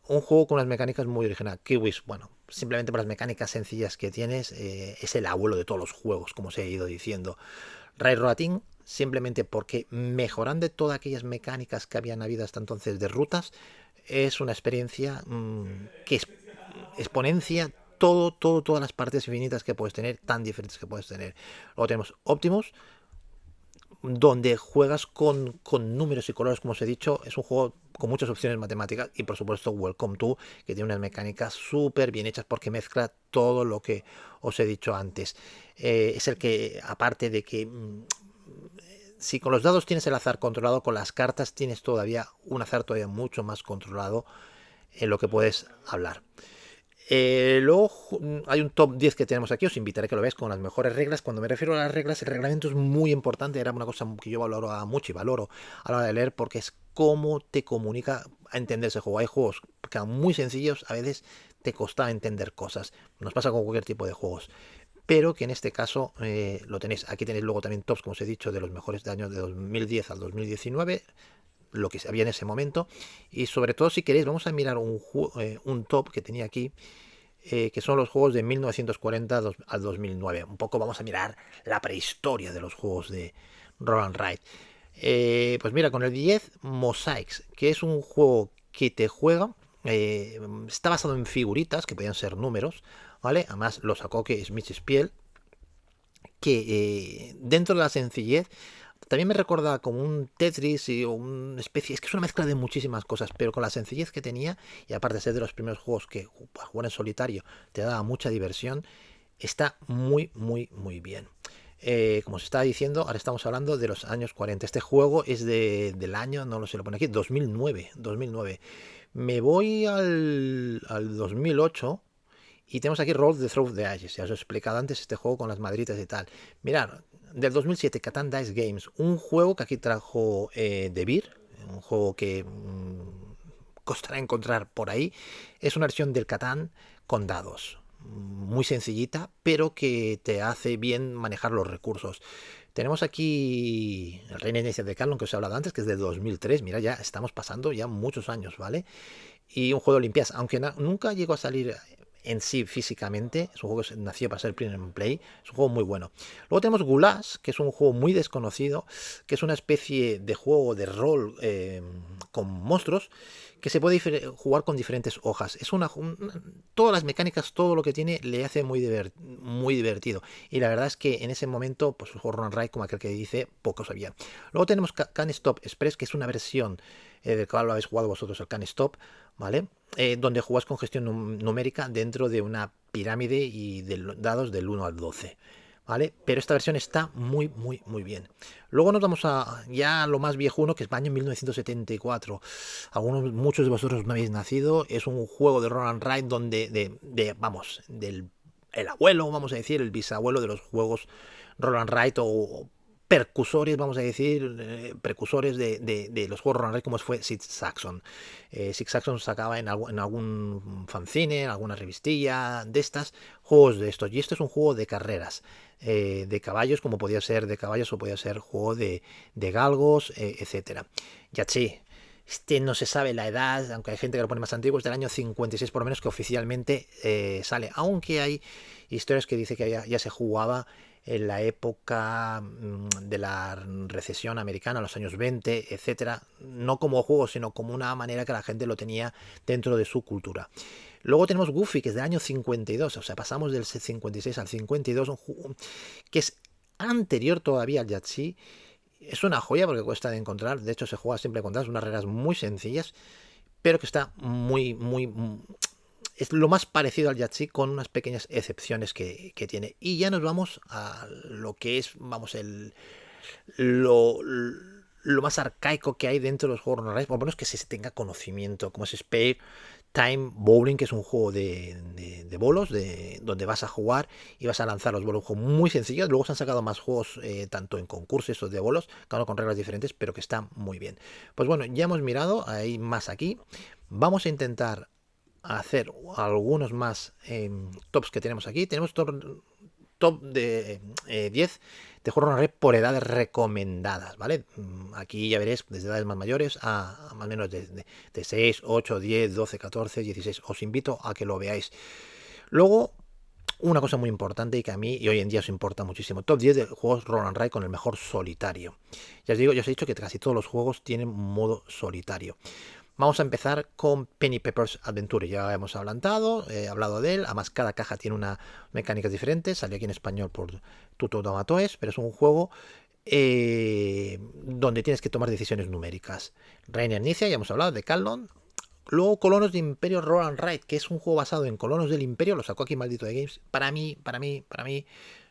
Un juego con unas mecánicas muy originales. Kiwis, bueno, simplemente por las mecánicas sencillas que tienes, es el abuelo de todos los juegos, como os he ido diciendo. Railroading, simplemente porque mejorando todas aquellas mecánicas que habían habido hasta entonces de rutas, es una experiencia que exponencia todas las partes infinitas que puedes tener, tan diferentes que puedes tener. Luego tenemos Optimus, donde juegas con números y colores, como os he dicho. Es un juego con muchas opciones matemáticas y por supuesto Welcome to, que tiene unas mecánicas súper bien hechas porque mezcla todo lo que os he dicho antes. Es el que, aparte de que si con los dados tienes el azar controlado, con las cartas tienes todavía un azar todavía mucho más controlado en lo que puedes hablar. Luego hay un top 10 que tenemos aquí, os invitaré a que lo veáis con las mejores reglas. Cuando me refiero a las reglas, el reglamento es muy importante, era una cosa que yo valoro mucho y valoro a la hora de leer porque es cómo te comunica a entender ese juego. Hay juegos que son muy sencillos, a veces te costaba entender cosas, nos pasa con cualquier tipo de juegos, pero que en este caso lo tenéis. Aquí tenéis luego también tops, como os he dicho, de los mejores de años de 2010 al 2019, lo que había en ese momento. Y sobre todo, si queréis, vamos a mirar un top que tenía aquí, que son los juegos de 1940 al 2009. Un poco vamos a mirar la prehistoria de los juegos de Roland Wright. Pues mira, con el 10, Mosaics, que es un juego que te juega, está basado en figuritas, que podían ser números, ¿vale? Además lo sacó que Smith Spiel, que dentro de la sencillez también me recuerda como un Tetris y una especie, es que es una mezcla de muchísimas cosas, pero con la sencillez que tenía, y aparte de ser de los primeros juegos que jugar en solitario te daba mucha diversión, está muy bien. Como se estaba diciendo, ahora estamos hablando de los años 40. Este juego es del año, no lo sé, lo pone aquí, 2009. Me voy al 2008 y tenemos aquí Roll the Through the Ages. Ya os he explicado antes este juego con las madritas y tal. Mirad, del 2007, Catan Dice Games. Un juego que aquí trajo De Beer. Un juego que costará encontrar por ahí. Es una versión del Catán con dados. Muy sencillita, pero que te hace bien manejar los recursos. Tenemos aquí el Reina Inicia de Carlon, que os he hablado antes, que es de 2003. Mira, ya estamos pasando ya muchos años, ¿vale? Y un juego de Olimpiadas, aunque nunca llegó a salir en sí físicamente, es un juego que nació para ser print and play, es un juego muy bueno. Luego tenemos Gulash, que es un juego muy desconocido, que es una especie de juego de rol con monstruos, que se puede jugar con diferentes hojas. Es todas las mecánicas, todo lo que tiene, le hace muy divertido. Y la verdad es que en ese momento, pues el juego Run Ride, como aquel que dice, poco sabía. Luego tenemos Can Stop Express, que es una versión del cual lo habéis jugado vosotros, el Can Stop, ¿vale? Donde jugáis con gestión numérica dentro de una pirámide y de dados del 1 al 12. ¿Vale? Pero esta versión está muy bien. Luego nos vamos a ya lo más viejuno, que es el año 1974. Muchos de vosotros no habéis nacido. Es un juego de Roland Wright donde, del el abuelo, vamos a decir, el bisabuelo de los juegos Roland Wright o percursores, vamos a decir, precursores de los juegos Roland Wright, como fue Sid Saxon. Sid Saxon sacaba en algún fanzine, en alguna revistilla de estas, juegos de estos. Y este es un juego de carreras, de caballos, como podía ser de caballos o podía ser juego de galgos, etcétera. Yaché. Este no se sabe la edad, aunque hay gente que lo pone más antiguo, es del año 56 por lo menos que oficialmente sale. Aunque hay historias que dice que ya se jugaba en la época de la recesión americana, los años 20, etcétera, no como juego, sino como una manera que la gente lo tenía dentro de su cultura. Luego tenemos Goofy, que es del año 52, o sea, pasamos del 56 al 52, un juego que es anterior todavía al Yahtzee. Es una joya porque cuesta de encontrar, de hecho se juega siempre con unas reglas muy sencillas, pero que está es lo más parecido al Yahtzee con unas pequeñas excepciones que tiene. Y ya nos vamos a lo que es, vamos, lo más arcaico que hay dentro de los juegos normales, por lo menos que se tenga conocimiento, como es Spare Time Bowling, que es un juego de bolos, donde vas a jugar y vas a lanzar los bolos. Un juego muy sencillo. Luego se han sacado más juegos, tanto en concursos o de bolos, cada uno con reglas diferentes, pero que está muy bien. Pues bueno, ya hemos mirado, hay más aquí. Vamos a intentar hacer algunos más tops que tenemos aquí. Tenemos top de 10 de juegos de red por edades recomendadas, ¿vale? Aquí ya veréis desde edades más mayores a más o menos de 6, 8, 10, 12, 14, 16. Os invito a que lo veáis. Luego, una cosa muy importante y que a mí y hoy en día os importa muchísimo. Top 10 de juegos Roll and Ride con el mejor solitario. Ya os digo, ya os he dicho que casi todos los juegos tienen modo solitario. Vamos a empezar con Penny Pepper's Adventure. Ya hemos hablado de él. Además, cada caja tiene una mecánica diferente. Salió aquí en español por Tuto Tomatoes, pero es un juego donde tienes que tomar decisiones numéricas. Reina Inicia, ya hemos hablado de Callon. Luego Colonos de Imperio Roll and Ride, que es un juego basado en Colonos del Imperio. Lo sacó aquí Maldito de Games. Para mí,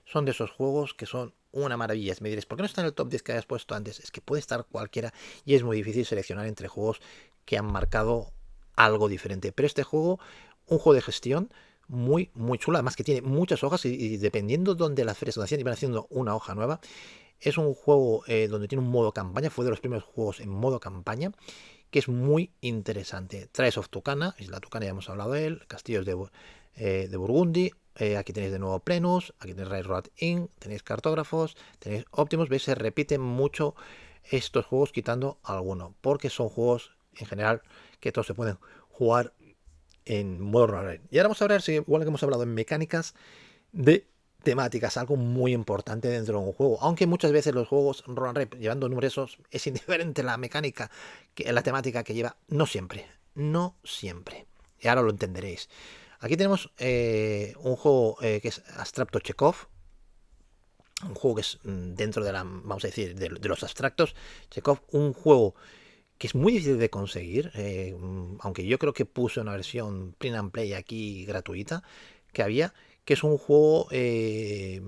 son de esos juegos que son una maravilla. Me diréis, ¿por qué no está en el top 10 que hayas puesto antes? Es que puede estar cualquiera y es muy difícil seleccionar entre juegos que han marcado algo diferente. Pero este juego, un juego de gestión muy chulo, además que tiene muchas hojas y dependiendo de donde las ferias hacían, iban haciendo una hoja nueva. Es un juego donde tiene un modo campaña, fue de los primeros juegos en modo campaña, que es muy interesante. Trials of Tucana, Isla Tucana, ya hemos hablado de él, Castillos de Burgundy, aquí tenéis de nuevo Plenus, aquí tenéis Railroad Inn, tenéis cartógrafos, tenéis Optimus, veis, se repiten mucho estos juegos quitando alguno, porque son juegos en general que todos se pueden jugar en modo normal. Y ahora vamos a hablar, igual que hemos hablado en mecánicas, de temáticas, algo muy importante dentro de un juego. Aunque muchas veces los juegos Roll and Ride llevando numerosos es indiferente la mecánica, la temática que lleva, no siempre. Y ahora lo entenderéis. Aquí tenemos un juego que es Abstracto Chekhov, un juego que es dentro de vamos a decir, de los abstractos. Chekhov, un juego que es muy difícil de conseguir, aunque yo creo que puse una versión print and play aquí gratuita que es un juego que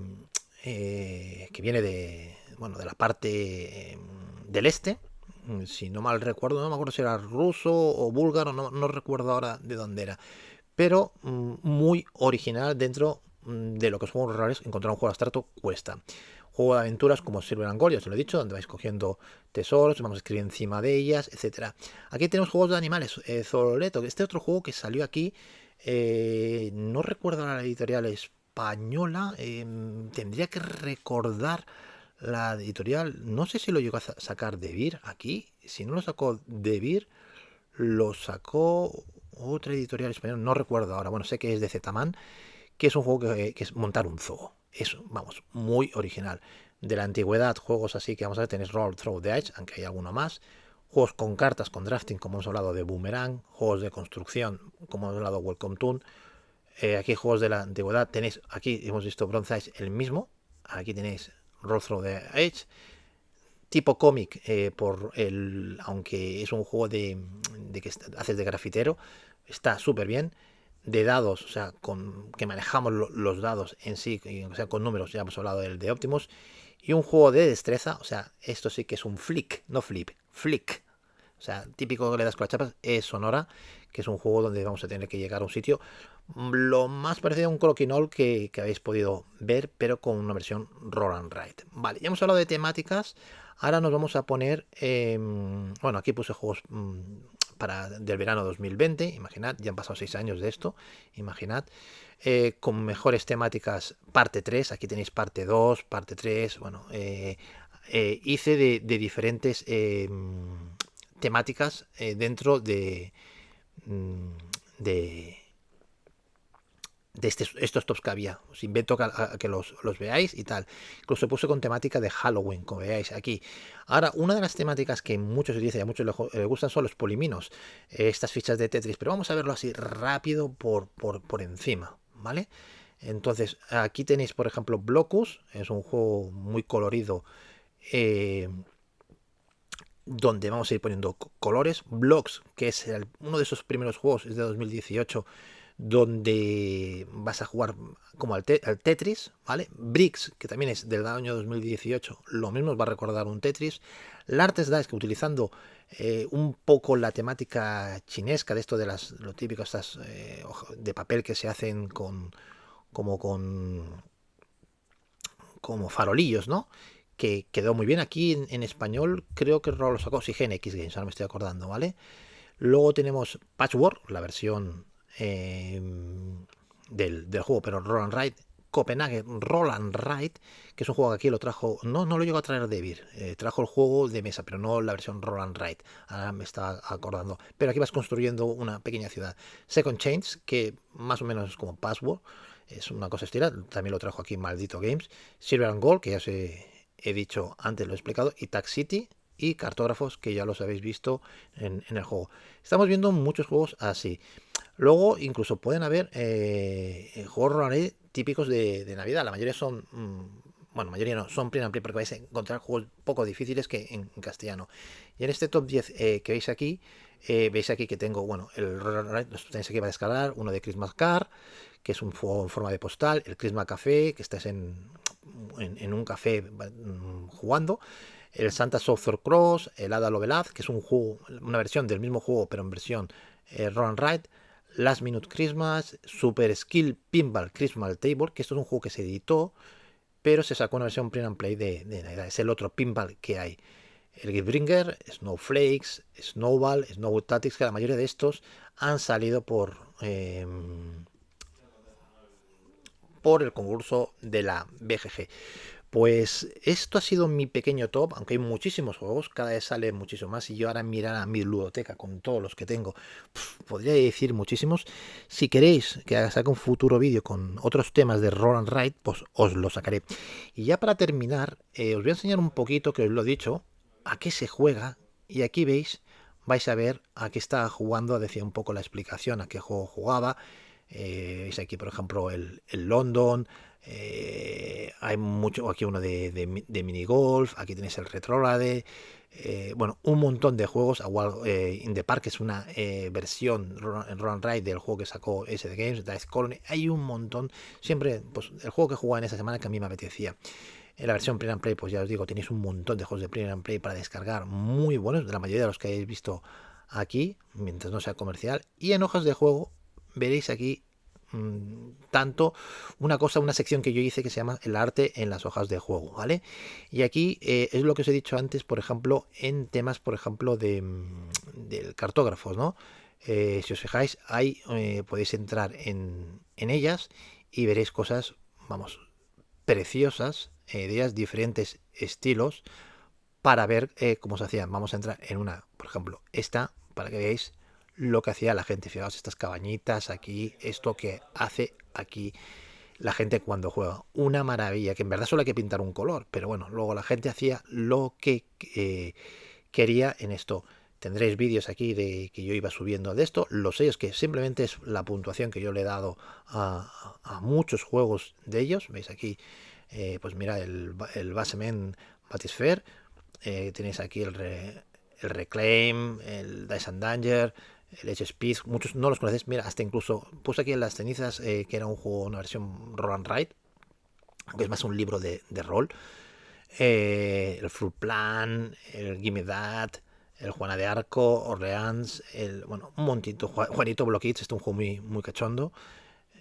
viene de la parte del este, si no mal recuerdo, no me acuerdo si era ruso o búlgaro, no recuerdo ahora de dónde era, pero muy original dentro de lo que son raros. Encontrar un juego abstracto cuesta. Juego de aventuras como Silver and Gold, ya os lo he dicho, donde vais cogiendo tesoros, vamos a escribir encima de ellas, etcétera. Aquí tenemos juegos de animales, Zololeto, este otro juego que salió aquí, no recuerdo la editorial española, tendría que recordar la editorial, no sé si lo llegó a sacar De Vir aquí, si no lo sacó De Vir, lo sacó otra editorial española, no recuerdo ahora, bueno, sé que es de Zetaman, que es un juego que es montar un zoo. Es, vamos, muy original. De la antigüedad, juegos así que vamos a ver, tenéis Roll Through the Edge, aunque hay alguno más. Juegos con cartas, con drafting, como hemos hablado de Boomerang. Juegos de construcción, como hemos hablado de Welcome Toon. Aquí juegos de la antigüedad, tenéis, aquí hemos visto Bronze Age, el mismo. Aquí tenéis Roll Through the Edge. Tipo cómic, aunque es un juego de que haces de grafitero, está súper bien. De dados, o sea, que manejamos los dados en sí, o sea, con números, ya hemos hablado del de Optimus. Y un juego de destreza, o sea, esto sí que es un flick, no flip, flick. O sea, típico que le das con las chapas, es Sonora, que es un juego donde vamos a tener que llegar a un sitio lo más parecido a un croquinol que habéis podido ver, pero con una versión Roll and Ride. Vale, ya hemos hablado de temáticas. Ahora nos vamos a poner, bueno, aquí puse juegos del verano 2020, imaginad, ya han pasado 6 años de esto, imaginad, con mejores temáticas, parte 3, aquí tenéis parte 2, parte 3, bueno, hice de diferentes temáticas dentro mm, de, estos tops que había. Os invento a que los veáis y tal. Incluso puse con temática de Halloween, como veáis aquí. Ahora, una de las temáticas que muchos utilizan y a muchos les gustan son los poliminos. Estas fichas de Tetris. Pero vamos a verlo así rápido por encima, ¿vale? Entonces, aquí tenéis, por ejemplo, Blocus. Es un juego muy colorido. Eh, donde vamos a ir poniendo colores. Blocks, que es uno de esos primeros juegos, es de 2018, donde vas a jugar como al Tetris, ¿vale? Bricks, que también es del año 2018, lo mismo os va a recordar un Tetris. Lartes Dice, que utilizando un poco la temática chinesca de esto de lo típico, estas de papel que se hacen como con como farolillos, ¿no? Que quedó muy bien aquí en español, creo que lo sacó GNX Games, ahora me estoy acordando, ¿vale? Luego tenemos Patchwork, la versión del juego, pero Roll and Ride. Copenhague Roll and Ride, que es un juego que aquí lo trajo, no lo llegó a traer Devir, trajo el juego de mesa, pero no la versión Roll and Ride, ahora me está acordando. Pero aquí vas construyendo una pequeña ciudad. Second Change, que más o menos es como Password, es una cosa estira, también lo trajo aquí Maldito Games. Silver and Gold, que ya os he dicho antes, lo he explicado, y Tax City, y cartógrafos, que ya los habéis visto en el juego. Estamos viendo muchos juegos así. Luego incluso pueden haber juegos rurales típicos de Navidad. La mayoría son, bueno, mayoría no, son print and play, porque vais a encontrar juegos poco difíciles que en castellano. Y en este top 10 que veis aquí que tengo, bueno, el los tenéis aquí para descargar, uno de Christmas Car, que es un juego en forma de postal, el Christmas Café, que estás en un café jugando, el Santa Software Cross, el Ada Lovelace, que es un juego, una versión del mismo juego, pero en versión Roll and Ride, Last Minute Christmas, Super Skill Pinball Christmas Table, que esto es un juego que se editó, pero se sacó una versión print and play de Navidad. Es el otro pinball que hay. El Giftbringer, Snowflakes, Snowball, Snow Tactics, que la mayoría de estos han salido por el concurso de la BGG. Pues esto ha sido mi pequeño top, aunque hay muchísimos juegos, cada vez sale muchísimo más y yo ahora mirar a mi ludoteca con todos los que tengo, podría decir muchísimos. Si queréis que saque un futuro vídeo con otros temas de Roll and Ride, pues os lo sacaré. Y ya para terminar, os voy a enseñar un poquito, que os lo he dicho, a qué se juega, y aquí vais a ver a qué está jugando, decía un poco la explicación, a qué juego jugaba. Veis aquí, por ejemplo, el London. Hay mucho, aquí uno de minigolf. Aquí tenéis el Retrograde. Bueno, un montón de juegos. In the Park es una versión en Run Ride del juego que sacó SD Games, Dice Colony. Hay un montón. Siempre, pues, el juego que jugaba en esa semana que a mí me apetecía. En la versión Print and Play, pues ya os digo, tenéis un montón de juegos de Print and Play para descargar, muy buenos, de la mayoría de los que hayáis visto aquí, mientras no sea comercial. Y en hojas de juego veréis aquí tanto una sección que yo hice que se llama el arte en las hojas de juego, ¿vale? Y aquí es lo que os he dicho antes, por ejemplo, en temas, por ejemplo, del cartógrafos, ¿no? Si os fijáis, ahí podéis entrar en ellas y veréis cosas, vamos, preciosas, de ellas diferentes estilos para ver cómo se hacían. Vamos a entrar en una, por ejemplo, esta, para que veáis lo que hacía la gente. Fijaos, estas cabañitas aquí, esto que hace aquí la gente cuando juega. Una maravilla, que en verdad solo hay que pintar un color, pero bueno, luego la gente hacía lo que quería en esto. Tendréis vídeos aquí de que yo iba subiendo de esto. Los sellos, que simplemente es la puntuación que yo le he dado a muchos juegos de ellos. Veis aquí, pues mira, el Basement Batisphere. Tenéis aquí el Reclaim, el Dice and Danger, el Edge Speed. Muchos no los conocéis. Mira, hasta incluso puse aquí en las cenizas que era un juego, una versión Roll and Ride, aunque es más un libro de rol. El Fruit Plan, el Gimme That, el Juana de Arco, Orleans, bueno, un montito. Juanito Blockits, este es un juego muy cachondo.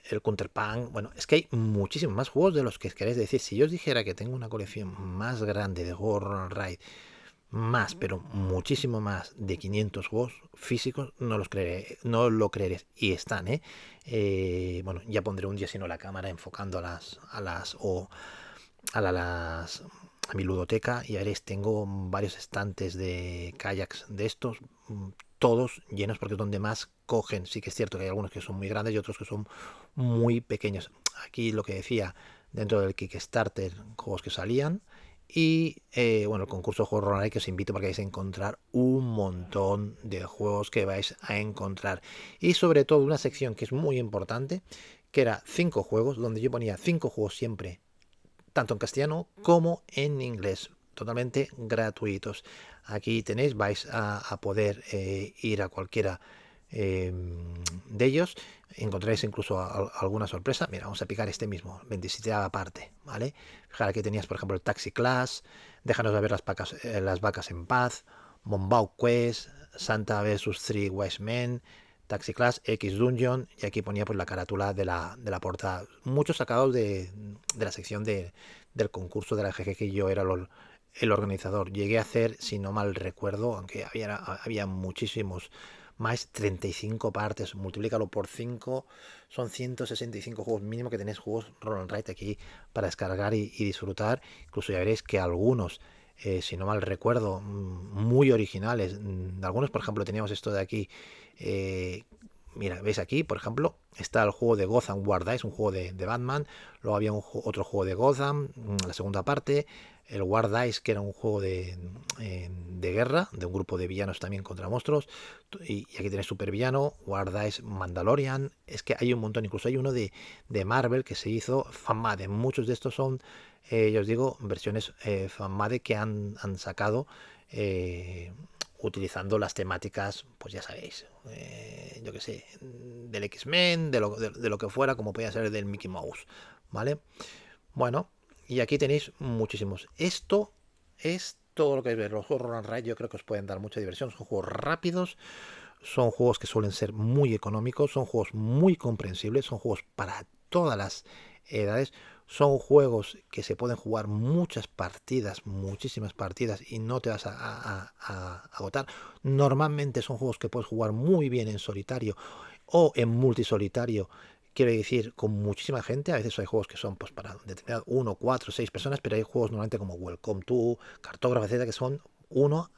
El Counterpunk, bueno, es que hay muchísimos más juegos de los que queréis decir. Si yo os dijera que tengo una colección más grande de juegos Roll and Ride, más, pero muchísimo más de 500 juegos físicos, no lo creeréis. Y están, bueno, ya pondré un día si no la cámara enfocando a las a mi ludoteca y veréis, tengo varios estantes de kayaks de estos, todos llenos porque es donde más cogen. Sí que es cierto que hay algunos que son muy grandes y otros que son muy pequeños. Aquí lo que decía, dentro del Kickstarter, juegos que salían. Y bueno, el concurso de juegos Ronald que os invito porque vais a encontrar un montón de juegos que vais a encontrar. Y sobre todo una sección que es muy importante, que era 5 juegos, donde yo ponía 5 juegos siempre, tanto en castellano como en inglés, totalmente gratuitos. Aquí tenéis, vais a poder ir a cualquiera de ellos, encontráis incluso alguna sorpresa. Mira, vamos a picar este mismo, 27ª parte, ¿vale? Fijar, aquí tenías, por ejemplo, el Taxi Class, Déjanos de ver las vacas en paz, Bombao Quest, Santa vs 3 Wise Men, Taxi Class, X Dungeon, y aquí ponía pues la carátula de la portada. Muchos sacados de la sección del concurso de la GG, que yo era el organizador. Llegué a hacer, si no mal recuerdo, aunque había muchísimos más, 35 partes, multiplícalo por 5, son 165 juegos mínimo que tenéis, juegos Roll and Write aquí para descargar y disfrutar. Incluso ya veréis que algunos, si no mal recuerdo, muy originales. Algunos, por ejemplo, teníamos esto de aquí. Mira, veis aquí, por ejemplo, está el juego de Gotham War Dice, un juego de Batman. Luego había otro juego de Gotham, la segunda parte. El War Dice, que era un juego de guerra, de un grupo de villanos también contra monstruos. Y aquí tenéis Supervillano, War Dice Mandalorian. Es que hay un montón, incluso hay uno de Marvel que se hizo fanmade. Muchos de estos son, yo os digo, versiones fanmade que han sacado. Utilizando las temáticas, pues ya sabéis, yo que sé, del X-Men, de lo que fuera, como podía ser del Mickey Mouse, ¿vale? Bueno, y aquí tenéis muchísimos. Esto es todo lo que veis. Los juegos Roll and Ride yo creo que os pueden dar mucha diversión. Son juegos rápidos, son juegos que suelen ser muy económicos, son juegos muy comprensibles, son juegos para todas las edades. Son juegos que se pueden jugar muchas partidas, muchísimas partidas, y no te vas a agotar. Normalmente son juegos que puedes jugar muy bien en solitario o en multisolitario. Quiero decir, con muchísima gente. A veces hay juegos que son pues para determinado 1, 4, 6 personas, pero hay juegos normalmente como Welcome to, Cartógrafo, etcétera, que son uno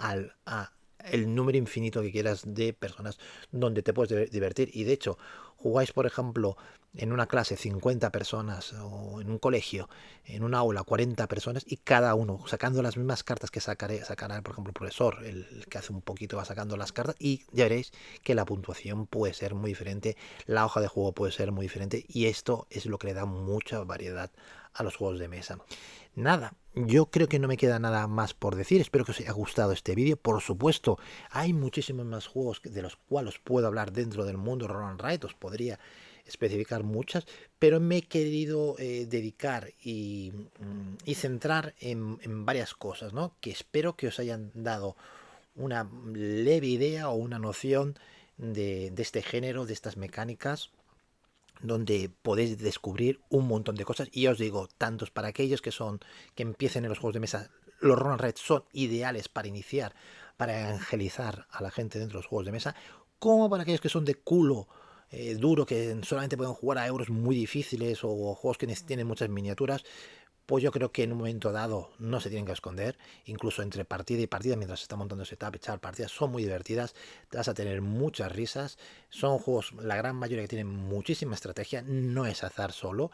el número infinito que quieras de personas donde te puedes divertir. Y de hecho, jugáis, por ejemplo, en una clase 50 personas, o en un colegio, en un aula 40 personas, y cada uno sacando las mismas cartas que sacará, por ejemplo, el profesor, el que hace un poquito va sacando las cartas, y ya veréis que la puntuación puede ser muy diferente, la hoja de juego puede ser muy diferente, y esto es lo que le da mucha variedad a los juegos de mesa. Nada, yo creo que no me queda nada más por decir. Espero que os haya gustado este vídeo. Por supuesto, hay muchísimos más juegos de los cuales os puedo hablar dentro del mundo Roll and Write. Os podría especificar muchas, pero me he querido dedicar y centrar en varias cosas, ¿no? Que espero que os hayan dado una leve idea o una noción de este género, de estas mecánicas, donde podéis descubrir un montón de cosas. Y os digo, tantos para aquellos que empiecen en los juegos de mesa, los Roll and Write son ideales para iniciar, para evangelizar a la gente dentro de los juegos de mesa, como para aquellos que son de culo duro, que solamente pueden jugar a euros muy difíciles, o juegos que tienen muchas miniaturas. Pues yo creo que en un momento dado no se tienen que esconder, incluso entre partida y partida, mientras se está montando setup, echar partidas son muy divertidas, te vas a tener muchas risas, son juegos, la gran mayoría, que tienen muchísima estrategia, no es azar solo,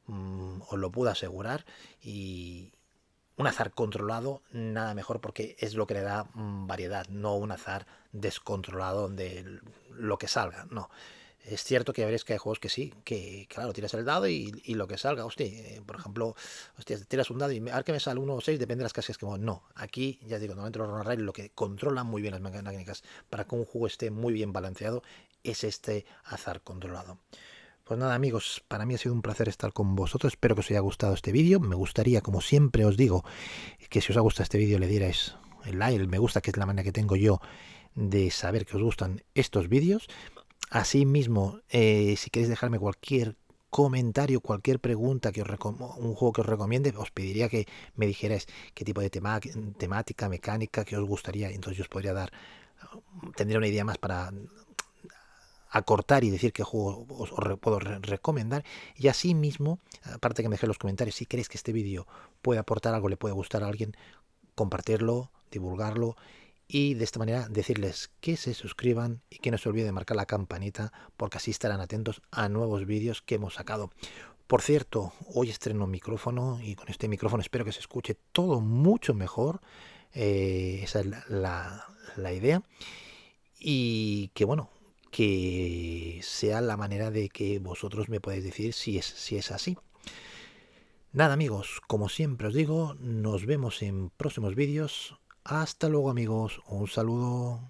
os lo puedo asegurar, y un azar controlado, nada mejor, porque es lo que le da variedad, no un azar descontrolado donde lo que salga, no. Es cierto que veréis que hay juegos que sí, que claro, tiras el dado y lo que salga, hostia, por ejemplo, hostia, tiras un dado y a ver que me sale 1 o 6, depende de las casas que... No, aquí, ya digo, normalmente los Roll and Ride lo que controlan muy bien las mecánicas para que un juego esté muy bien balanceado es este azar controlado. Pues nada, amigos, para mí ha sido un placer estar con vosotros. Espero que os haya gustado este vídeo. Me gustaría, como siempre os digo, que si os ha gustado este vídeo le dierais el like, el me gusta, que es la manera que tengo yo de saber que os gustan estos vídeos. Asimismo, si queréis dejarme cualquier comentario, cualquier pregunta, un juego que os recomiende, os pediría que me dijerais qué tipo de temática, mecánica que os gustaría. Entonces yo os podría dar, tendría una idea más para acortar y decir qué juego puedo recomendar. Y así mismo, aparte que me dejéis los comentarios, si creéis que este vídeo puede aportar algo, le puede gustar a alguien, compartirlo, divulgarlo y de esta manera decirles que se suscriban y que no se olviden de marcar la campanita porque así estarán atentos a nuevos vídeos que hemos sacado. Por cierto, hoy estreno micrófono y con este micrófono espero que se escuche todo mucho mejor. Esa es la idea. Y que bueno, que sea la manera de que vosotros me podáis decir si es así. Nada amigos, como siempre os digo, nos vemos en próximos vídeos. Hasta luego amigos, un saludo.